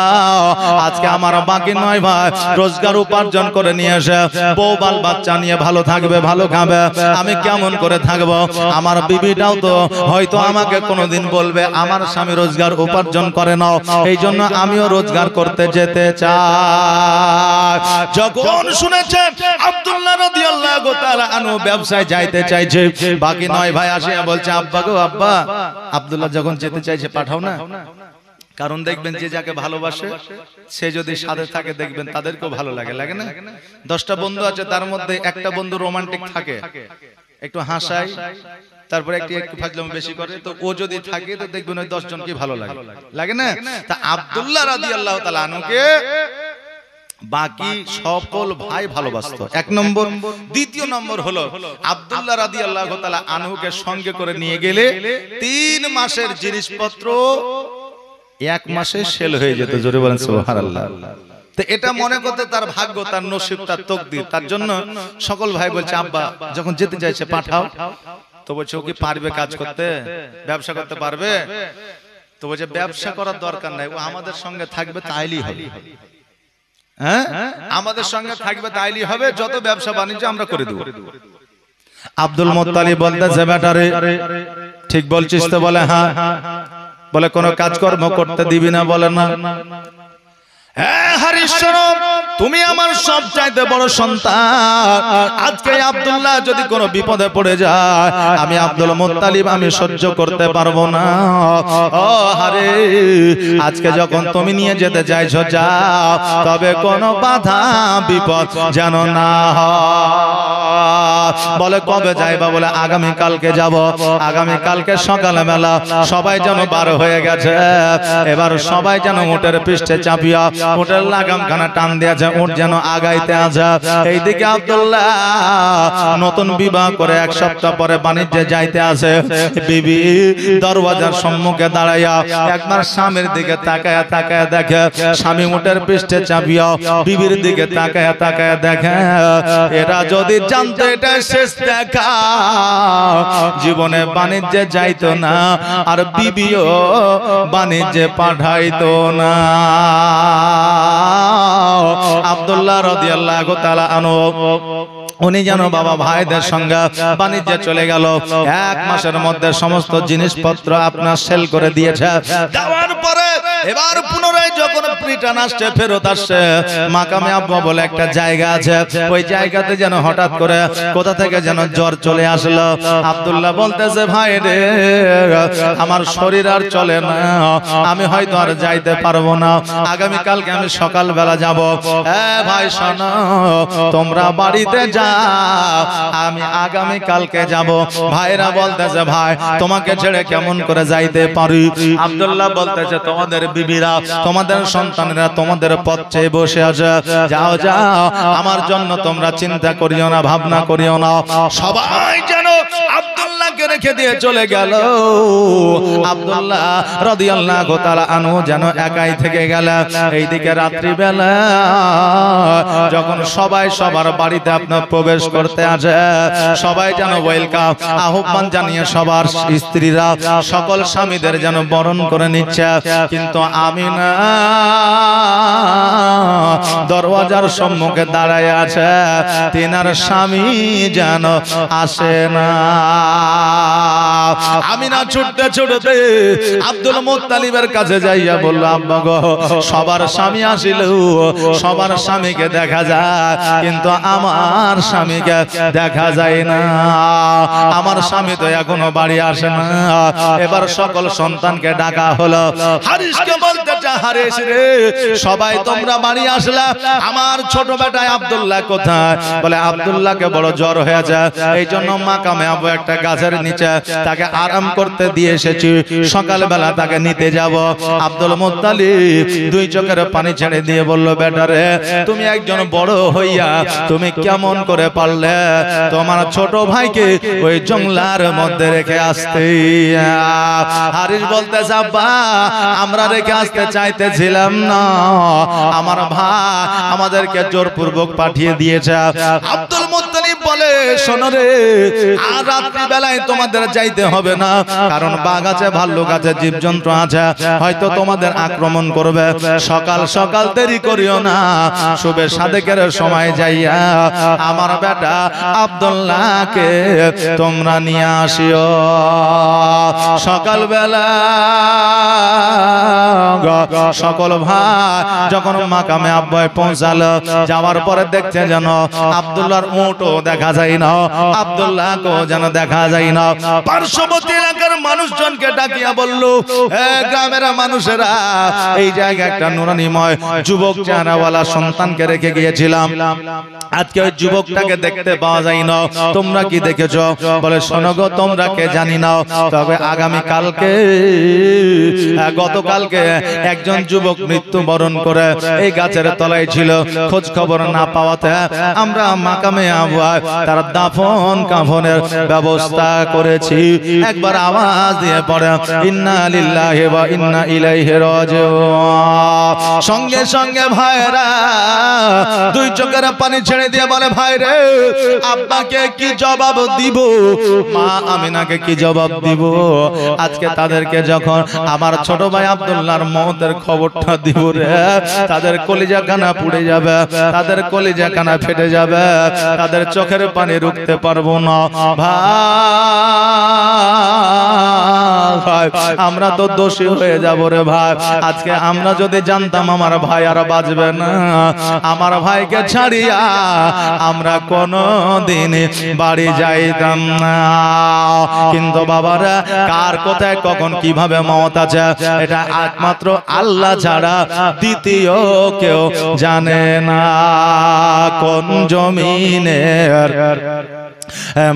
আজকে আমার বাকি 9 ভাই রোজগার উপার্জন করে নিয়ে এসে বউ বাল বাচ্চা নিয়ে ভালো থাকবে, ভালো খাবে, আমি কেমন করে থাকবো? আমার বিবিটাও তো হয়তো আমাকে কোনোদিন বলবে, আমার স্বামী রোজগার উপার্জন করে নাও, এই জন্য আমিও রোজগার করতে যেতে চাই। যখন শুনেছে আব্দুল্লাহ রাদিয়াল্লাহু তাআলা আনহু ব্যবসায় যাইতে চাইছে, বাকি 9 ভাই আসিয়া বলছে, আব্বা গো, আব্বা, আব্দুল্লাহ যখন যেতে চাইছে পাঠাও না। কারণ দেখবেন, যে যাকে ভালোবাসে সে যদি সাথে থাকে, দেখবেন তাদেরকেও ভালো লাগে, লাগে না? 10টা বন্ধু আছে, তার মধ্যে একটা বন্ধু রোমান্টিক থাকে, একটু হাসায়, তারপরে একটু ফাজলামি বেশি করে, তো ও যদি থাকে তো দেখবেন ওই 10 জনকে ভালো লাগে, লাগে না? তা আব্দুল্লাহ রাদিয়াল্লাহু তাআলা আনহুকে বাকি সকল ভাই ভালোবাসতো, 1 নম্বর। দ্বিতীয় নম্বর হলো, আব্দুল্লাহ রাদিয়াল্লাহু তাআলা আনহুকে সঙ্গে করে নিয়ে গেলে 3 মাসের জিনিসপত্র 1 মাসে সেল হয়ে যেত। জোরে বলেন সুবহানাল্লাহ। তো এটা মনে করতে তার ভাগ্য, তার নসিব, তার তকদির। তার জন্য সকল ভাই বলছে, আব্বা যখন যেতে চাইছে পাঠাও। তো বলছে, ও কি পারবে কাজ করতে, ব্যবসা করতে পারবে? তো বলছে, ব্যবসা করার দরকার নাই, ও আমাদের সঙ্গে থাকবে, তাইলেই হবে। হ্যাঁ, আমাদের সঙ্গে থাকবে, তাইলেই হবে, যত ব্যবসা বাণিজ্য আমরা করে দেব। আব্দুল মুত্তালিব বলতেছে, বেটা রে, ঠিক বলছিস তো? বলে, হ্যাঁ। বলে, কোনো কাজকর্ম করতে দিবি না? বলে, না। হ্যাঁ হরিশ্বর, তুমি আমার সবচাইতে বড় সন্তান। আজকে আব্দুল্লাহ যদি কোনো বিপদে পড়ে যায়, আমি আব্দুল মুত্তালিব আমি সহ্য করতে পারবো না। ও হারে, আজকে যখন তুমি নিয়ে যেতে চাইছো, যাও, তবে কোনো বাধা বিপদ যেন না হয়। বলে, কবে যাইবা? বলে, আগামী কালকে যাব। আগামী কালকে সকালে বেলা সবাই যেন বার হয়ে গেছে, এবার সবাই যেন উটের পৃষ্ঠে চাপিয়া উটের লাগাম খানা টান দিয়েছে, উট যেন আগাইতে আছে। এইদিকে আব্দুল্লাহ নতুন বিবাহ করে 1 সপ্তাহ পরে বাণিজ্যে যাইতে আছে। বিবি দরওয়াজার সম্মুখে দাঁড়াইয়া একবার স্বামীর দিকে তাকায়া তাকায়া দেখে, স্বামী উটের পৃষ্ঠে চাপিয়া বিবির দিকে তাকায়া তাকায়া দেখে। এরা যদি জানতো এটা শেষ দেখা, জীবনে বাণিজ্যে যাইতো না, আর বিবিও বাণিজ্যে পাঠাইতো না। আব্দুল্লাহ রাদিয়াল্লাহু তাআলা আনহু উনি যেন বাবা ভাইদের সঙ্গে বাণিজ্যে চলে গেল। 1 মাসের মধ্যে সমস্ত জিনিসপত্র আপনার সেল করে দিয়েছে। দেওয়ার পরে এবার পুনরায় যখন রিটার্ন আসছে, ফেরত আসছে, মাকামে আব্বা বলে একটা জায়গা আছে, ওই জায়গাতে যেন হঠাৎ করে কোথা থেকে যেন জ্বর চলে আসলো। আব্দুল্লাহ বলতেছে, ভাই রে, আমার শরীর আর চলে না, আমি হয়তো আর যাইতে পারবো না, আগামী কালকে আমি সকালবেলা যাব। ভাই শোনো, তোমরা বাড়িতে যাও, আমি আগামী কালকে যাব। ভাইরা বলতেছে, ভাই তোমাকে ছেড়ে কেমন করে যাইতে পারি? আব্দুল্লাহ বলতেছে, তোমাদের বিবিরা, তোমাদের সন্তানেরা তোমাদের পথ চেয়ে বসে আছে, যাও যাও, আমার জন্য তোমরা চিন্তা করিও না, ভাবনা করিও না। সবাই যেন আব্দুল্লাহকে রেখে দিয়ে চলে গেল। আব্দুল্লাহ রাদিয়াল্লাহু তাআলা আনহু যেন একাই থেকে গেল। এইদিকে রাত্রি বেলা যখন সবাই সবার বাড়িতে আপনার প্রবেশ করতে আসে, সবাই যেন ওয়েলকাম, আহ্বান জানিয়ে সবার স্ত্রীরা সকল স্বামীদের যেন বরণ করে নিচ্ছে। কিন্তু আমিনা দরওয়াজার সম্মুখে দাঁড়ায় আছে, তিনার স্বামী যেন আসে না। আমিনা ছুটতে ছুটতে আব্দুল মুত্তালিবের কাছে যাইয়া বলল, আব্বা গো, সবার স্বামী আসিল, সবার স্বামীকে দেখা যায়, কিন্তু আমার স্বামীকে দেখা যায় না। আমার স্বামী তো এখনো বাড়ি আসে না। এবার সকল সন্তানকে ডাকা হলো। হারিসকে বলতে চায়, হারিস রে, সবাই তোমরা বাড়ি আসলা, আমার ছোট বেটা আব্দুল্লাহ কোথায়? বলে আব্দুল্লাহকে বড় জ্বর হয়েছে, এই জন্য মাকামে আবু একটা গাছের নিচে তাকে আরাম করতে দিয়ে এসেছি, সকালবেলা তাকে নিতে যাব। আব্দুল মুত্তালিব দুই চোখের পানি ছেড়ে দিয়ে বলল, বেটা রে, তুমি একজন বড় হইয়া তুমি কেমন করে পারলে তোমার ছোট ভাইকে ওই জঙ্গলার মধ্যে রেখে আসতে? হারিস বলতেছে, আব্বা, আমরা রেখে আসতে চাইতেছিলাম না, আমার ভাই আমাদেরকে জোরপূর্বক পাঠিয়ে দিয়েছে। আব্দুল মুত্তালিব বলে, শোনো রে, আর রাত্রি বেলায় তোমাদের যাইতে হবে না, কারণ বাঘ আছে, ভাল্লুক আছে, জীবজন্তু আছে, হয়তো তোমাদের আক্রমণ করবে। সকাল সকাল দেরি করিও না, শুভে সাদেকের সময় যাইয়া আমার বেটা আব্দুল্লাহকে তোমরা নিয়ে আসিও। সকালবেলা সকল ভাই যখন মাকামে আব্বায় পৌঁছালো, যাওয়ার পরে দেখছে যেন আব্দুল্লাহর উটও দেখা যায় না, আব্দুল্লাহকে যেন দেখা যায় না। পার্শ্ববর্তী এলাকার মানুষজনকে ডাকিয়া বলল, গ্রামের মানুষেরা, এই জায়গায় একটা নুরানিময় যুবক চেহারাওয়ালা সন্তানকে রেখে গিয়েছিলাম, আজকে ওই যুবকটাকে দেখতে পাওয়া যায় না, তোমরা কি দেখেছো? বলে, শোনো গো, তোমরা কে জানি না, তবে আগামী কালকে, গতকালকে একজন যুবক মৃত্যুবরণ করে এই গাছের তলায় ছিল, খোঁজ খবর না পাওয়াতে আমরা মাকামে আবুয়ায় তার দাফন কাফনের ব্যবস্থা করেছি। একবার আওয়াজ দিয়ে পড়ে, ইন্না লিল্লাহি ওয়া ইন্না ইলাইহি রাজিউন। সঙ্গে সঙ্গে ভাইরা দুই চোখের পানি ছেড়ে দিয়ে বলে, ভাই রে, আব্বাকে কি জবাব দিব, মা আমিনাকে কি জবাব দিব? আজকে তাদেরকে যখন আমার ছোট ভাই আব্দুল্লাহর মওতের খবরটা দিব রে, তাদের কলিজা কানা পুড়ে যাবে, তাদের কলিজা কানা ফেটে যাবে, তাদের চোখের পানি রুখতে পারবো না। ভাই, আমরা তো দোষী হয়ে যাব রে ভাই। আজকে আমরা যদি জানতাম আমার ভাই আর বাঁচবে না, আমার ভাইকে ছাড়িয়া আমরা কোনদিন বাড়ি যাইতাম না। কিন্তু বাবারা, কার কোথায় কখন কিভাবে মওত আছে এটা একমাত্র আল্লাহ ছাড়া দ্বিতীয় কেউ জানে না। কোন জমিনের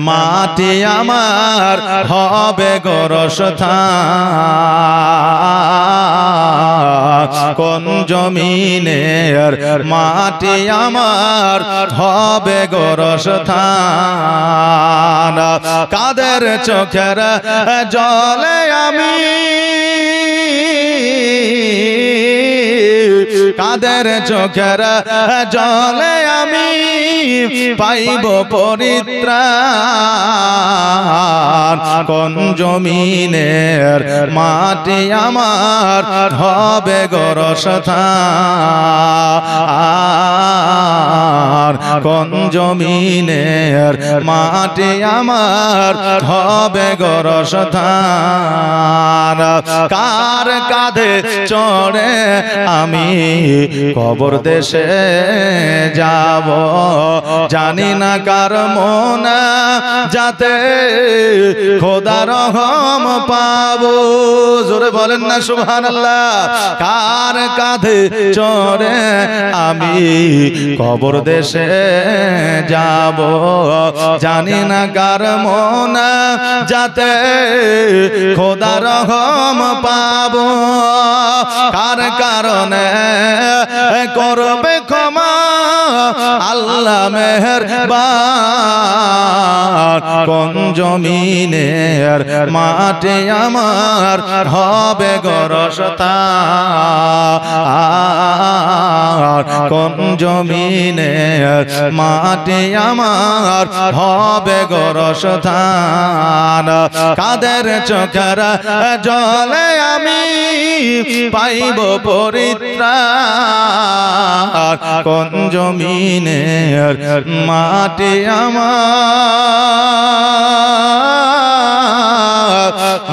মাটি আমার হবে গোরস্থান, কোন জমিনের মাটি আমার হবে গোরস্থান, কাদের চোখের জলে আমি, কাদের চোখের জলে আমি পাইব পরিত্রাণ, কোন জমিনের মাটি আমার হবে গোরস্থান, কোন জমিনের মাটি আমার হবে গোরস্থান, কার কাঁধে চড়ে আমি কবর দেশে যাব, জানি না কার মন যাতে খোদার রহম পাবো। জোরে বলেন না সুবহানাল্লাহ। কার কাঁধে চড়ে আমি কবর দেশে যাব, জানি না কার মন যাতে খোদার রহম পাবো, কার কারণে করবে ক্ষমা আল্লাহ মেহেরবান, কোন জমিনের মাটি আমার হবে গোরস্থান, কোন জমিনে মাটি আমার হবে গোরস্থান কাদের চোখের জলে আমি পাইব পরিত্রাণ কোন জমিনে মাটি আমার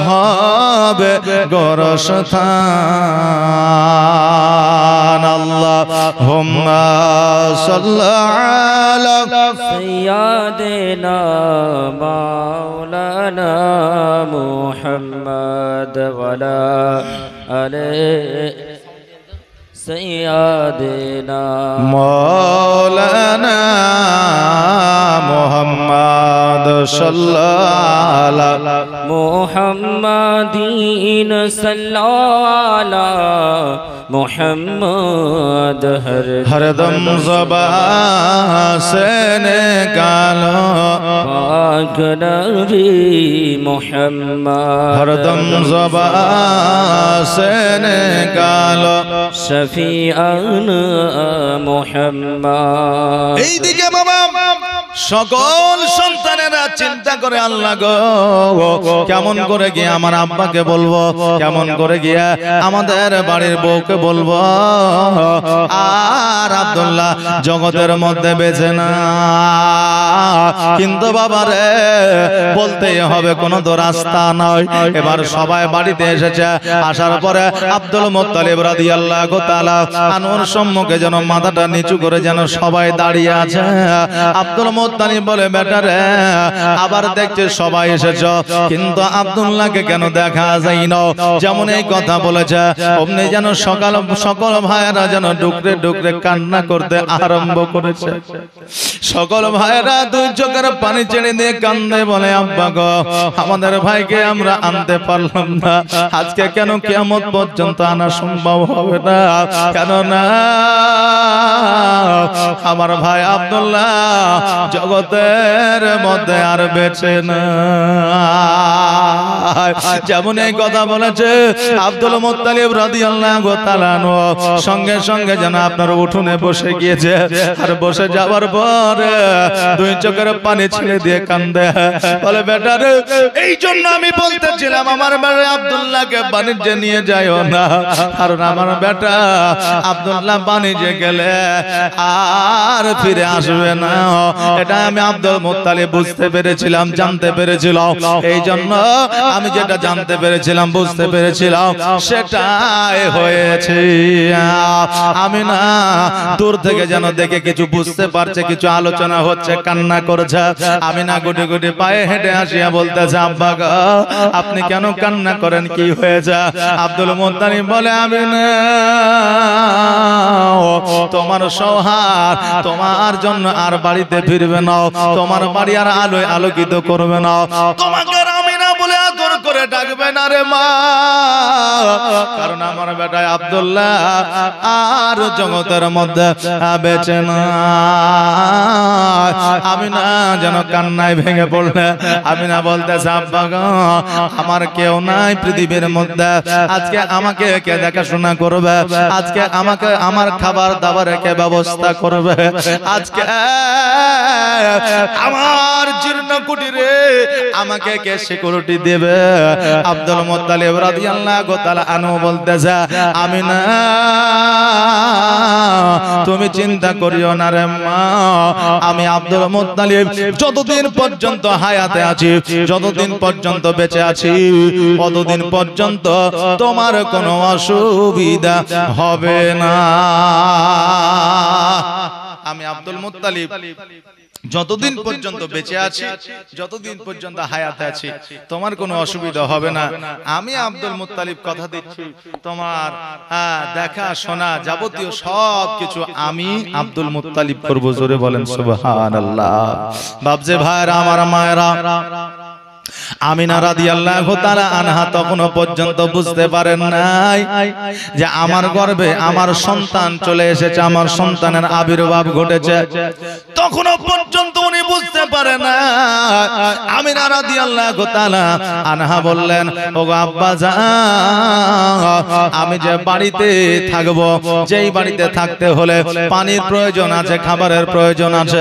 হবে গোরস্থান আল্লাহুম্মা সাল্লি আলা সাইয়্যিদিনা মাওলানা মুহাম্মদ ওয়া আলা আলিহি سيدنا مولانا محمد صلى على محمدين صلى على محمد ہر دم زبان سے نکالو پاک نبی محمد ہر دم زبان سے نکالو শফিআনা মুহাম্মদ এইদিকে বাবা সকল সন্তানেরা চিন্তা করে আল্লাহ গো কেমন করে গিয়ে আমার আব্বাকে বলবো কেমন করে গিয়ে আমাদের বাড়ির বউকে বলবো আর আব্দুল্লাহ জগতের মধ্যে বেঁচে না কিন্তু বাবা রে বলতেই হবে কোনো তো রাস্তা নয় এবার সবাই বাড়িতে এসেছে আসার পরে আব্দুল মুত্তালিব রাদিয়াল্লাহু তাআলা আনুর সম্মুখে যেন মাথাটা নিচু করে যেন সবাই দাঁড়িয়ে আছে আব্দুল মুত্তালিব বলে বেটা রে আবার দেখছে সবাই এসেছে কিন্তু আব্দুল্লাহকে কেন দেখা যায় না যেমন এই কথা বলেছে অমনি যেন সকল ভাইয়েরা যেন ডুকরে ডুকরে কান্না করতে আরম্ভ করেছে সকল ভাইয়েরা দুই চোখের পানি ছেড়ে দিয়ে কান্দে বলে আব্বা গো আমাদের ভাইকে আমরা আনতে পারলাম না আজকে কেন কিয়ামত পর্যন্ত আনা সম্ভব হবে না কেন না আমার ভাই আব্দুল্লাহ জগতের মধ্যে আর বেঁচে না যেমন এই কথা বলেছে আব্দুল মুত্তালিব রাদিয়াল্লাহু তাআলা সঙ্গে সঙ্গে যেন আপনার উঠোনে বসে গিয়েছে আর বসে যাওয়ার পরে দুই চোখের পানি ছেড়ে দিয়ে কান্দে বলে বেটা রে এই জন্য আমি বলতেছিলাম আমার বেটা আব্দুল্লাহকে বাণিজ্যে নিয়ে যাইও না কারণ আমার বেটা আব্দুল্লাহ বাণিজ্যে গেলে আর ফিরে আসবে না এটা আমি আব্দুল মুত্তালিব বুঝতে পেরেছিলাম জানতে পেরেছিলাম এই জন্য আমি যেটা জানতে পেরেছিলাম বুঝতে পেরেছিলাম সেটাই হয়েছে আমি না দূর থেকে যেন দেখে কিছু বুঝতে পারছে কিছু আলোচনা হচ্ছে কান্না করছে আমি না গুটি গুটি পায়ে হেঁটে আসিয়া বলতেছে আব্বা গো আপনি কেন কান্না করেন কি হয়েছে আব্দুল মুত্তালিব বলে আমি না তোমার সৌহার তোমার জন্য আর বাড়িতে ফিরবে না তোমার বাড়ি আর আলোয় আলোকিত করবে না তোমাকে আমি না বলে আদর করে ডাকবে না রে মা কারণ আমার বেটা আব্দুল্লাহ আর জগতের মধ্যে বেঁচে না আমি না যেন কান্নায় ভেঙে পড়লে আমি না বলতেছে আব্বা গো আমার কেউ নাই পৃথিবীর মধ্যে আজকে আমাকে কে দেখাশোনা করবে আজকে আমাকে আমার খাবার দাবারের কে ব্যবস্থা করবে আজকে আমার জীর্ণ কুটিরে আমাকে কে সিকিউরিটি দেবে আব্দুল মুত্তালিব রাদিয়াল্লাহু তাআলা আনহু বলতেছে আমি না তুমি চিন্তা করিও না রে মা আমি আব্দুল মুত্তালিব যতদিন পর্যন্ত হায়াতে আছি যতদিন পর্যন্ত বেঁচে আছি ততদিন পর্যন্ত তোমার কোনো অসুবিধা হবে না আমি আব্দুল মুত্তালিব যতদিন পর্যন্ত বেঁচে আছি যতদিন পর্যন্ত হায়াতে আছি তোমার কোনো অসুবিধা হবে না আমি আব্দুল মুত্তালিব কথা দিচ্ছি তোমার দেখা শোনা যাবতীয় সব কিছু আমি আব্দুল মুত্তালিব করব জোরে বলেন সুবহানাল্লাহ বাপজে ভাইরা আমার মায়েরা আমিনা রাদিয়াল্লাহু তাআলা আনহা তখনও পর্যন্ত বুঝতে পারেন নাই যে আমার গর্ভে আমার সন্তান চলে এসেছে, আমার সন্তানের আবির্ভাব ঘটেছে। তখনও পর্যন্ত উনি বুঝতে পারে না। আমিনা রাদিয়াল্লাহু তাআলা আনহা বললেন, ওগো আব্বাজান, আমি যে বাড়িতে থাকবো, যেই বাড়িতে থাকতে হলে পানির প্রয়োজন আছে, খাবারের প্রয়োজন আছে,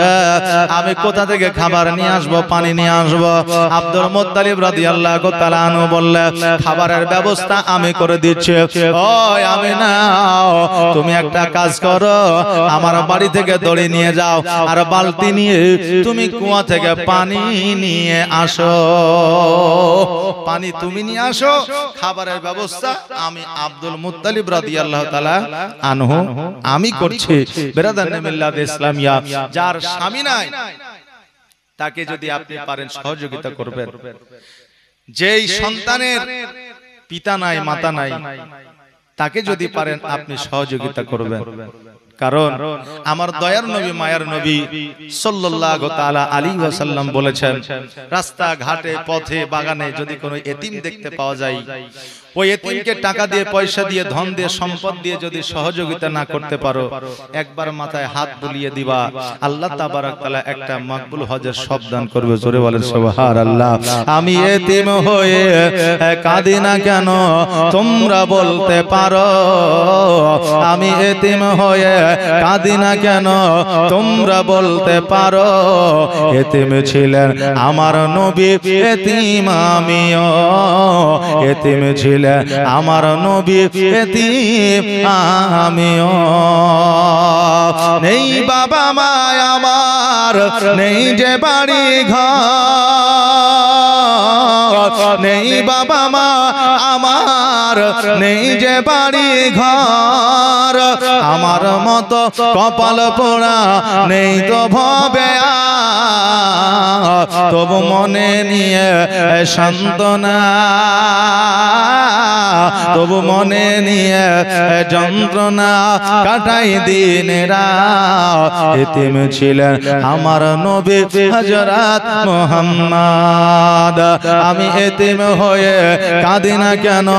আমি কোথা থেকে খাবার নিয়ে আসবো, পানি নিয়ে আসবো? আব্দুল মুত্তালিব রাদিয়াল্লাহু তাআলা আনহু বললেন, খাবারের ব্যবস্থা আমি করে দিচ্ছি। ওই আমিনা, তুমি একটা কাজ করো, আমার বাড়ি থেকে দড়ি নিয়ে যাও আর বালতি নিয়ে তুমি কুয়া থেকে পানি নিয়ে আসো। পানি তুমি নিয়ে আসো, খাবারের ব্যবস্থা আমি আব্দুল মুত্তালিব রাদিয়াল্লাহু তাআলা আনহু আমি করছি। বেরাদানে মিল্লাত ইসলামিয়া, যার স্বামী নাই তাকে যদি আপনি পারেন সহযোগিতা করবেন। যেই সন্তানের পিতা নাই, মাতা নাই, তাকে যদি পারেন আপনি সহযোগিতা করবেন। কারণ আমার দয়ার নবী, মায়ার নবী সাল্লাল্লাহু তাআলা আলাইহি ওয়াসাল্লাম বলেছেন, রাস্তা ঘাটে, পথে, বাগানে যদি কোনো এতিম দেখতে পাওয়া যায়, ওই এতিমকে টাকা দিয়ে, পয়সা দিয়ে, ধন দিয়ে, সম্পদ দিয়ে যদি সহযোগিতা না করতে পারো, একবার মাথায় হাত বুলিয়ে দিবা, আল্লাহ তাবারক তাআলা একটা মকবুল হজের সব দান করবে। জোরে বলেন সুবহানাল্লাহ। আমি এতিম হয়ে কাঁদি না কেন তোমরা বলতে পারো, আমি এতিম হয়ে কাঁদি না কেন তোমরা বলতে পারো। এতিম ছিলেন আমার নবী, এতিম আমিও, এতিম ছিলেন আমার নবী, এতিম আমিও। নেই বাবা মা আমার, নেই যে বাড়ি ঘর, নেই বাবা মা আমার, নেই যে বাড়ি ঘর, আমার মতো কপাল পোড়া নেই তো ভবে, তবু মনে নিয়ে সান্ত্বনা, তবু মনে নিয়ে যন্ত্রণা কাটাই দিনেরা। এতিম ছিলেন আমার নবী হযরত মুহাম্মদ। আমি এতিম হয়ে কাঁদি না কেন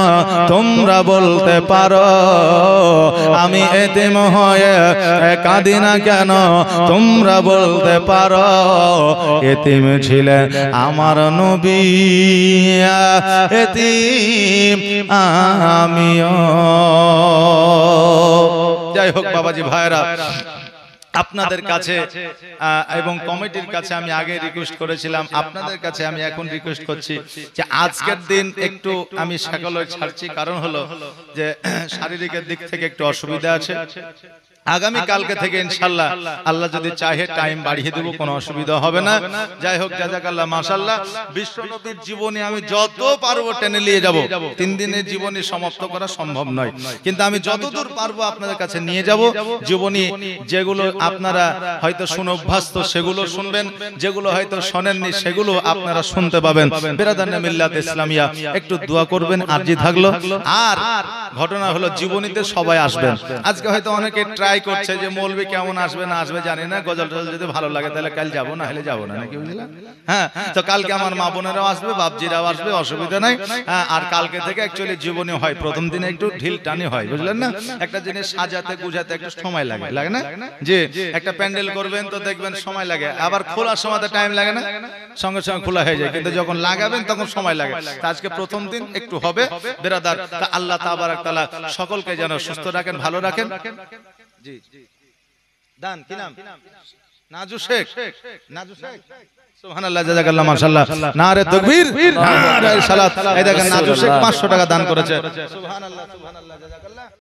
তোমরা বলতে পারো, আমি এতিম হয়ে কাঁদি না কেন তোমরা বলতে পারো। এতিম ছিলেন আমার নবী, এতিম আমিও। যাই হোক বাবাজি, ভাইরা, আপনাদের কাছে এবং কমিটির কাছে আমি আগে রিকোয়েস্ট করেছিলাম, আপনাদের কাছে আমি এখন রিকোয়েস্ট করছি যে আজকের দিন একটু আমি সাইকোলজি ছাড়ছি, কারণ হলো যে শারীরিক দিক থেকে একটু অসুবিধা আছে। আগামী কালকে থেকে ইনশাআল্লাহ আল্লাহ যদি চাহে টাইম বাড়িয়ে দেব, কোনো অসুবিধা হবে না। যাই হোক, জাযাকাল্লাহ, মাশাআল্লাহ। বিশ্বনবীর জীবনী আমি যত পারবো টেনে নিয়ে যাব। 3 দিনের জীবনী সমাপ্ত করা সম্ভব নয়, কিন্তু আমি যতদূর পারবো আপনাদের কাছে নিয়ে যাব। জীবনী যেগুলো আপনারা হয়তো শুনে অভ্যস্ত সেগুলো শুনবেন, যেগুলো হয়তো শোনেননি সেগুলো আপনারা শুনতে পাবেন। বেরাদানে মিল্লাত ইসলামিয়া, একটু দোয়া করবেন, আরজি থাকলো। আর ঘটনা হলো জীবনীতে সবাই আসবেন। আজকে হয়তো অনেকে ট্রাই করছে যে মৌলবি কেমন আসবে না আসবে জানি না, গজল টজল যদি ভালো লাগে তাহলে কাল যাবো, না হলে যাবো না, নাকি বুঝলেন? হ্যাঁ, তো কালকে আমার মা বোনেরাও আসবে, বাপজিরাও আসবে, অসুবিধা নাই। আর কালকে থেকে অ্যাকচুয়ালি জীবনী হয়, প্রথম দিনে একটু ঢিল টানি হয়, বুঝলেন না? একটা জিনিস সাজাতে গুজাতে একটু সময় লাগে, লাগে না? যে একটা প্যান্ডেল করবেন তো দেখবেন সময় লাগে, আবার খোলার সময় টাইম লাগে না, সঙ্গে সঙ্গে খোলা হয়ে যায়, কিন্তু যখন লাগাবেন তখন সময় লাগে। আজকে প্রথম দিন একটু হবে বেরাদার। আল্লাহ তাবারক তাআলা সকলকে যেন সুস্থ রাখেন, ভালো রাখেন। জি দান কি নাম? নাজু শেখ, নাজু শেখ, সুবহানাল্লাহ, জাযাকাল্লাহ, মাশাআল্লাহ, নারে তাকবীর, নারে সালাত। এই দেখেন নাজু শেখ 500 টাকা দান করেছে। সুবহানাল্লাহ, সুবহানাল্লাহ, জাযাকাল্লাহ।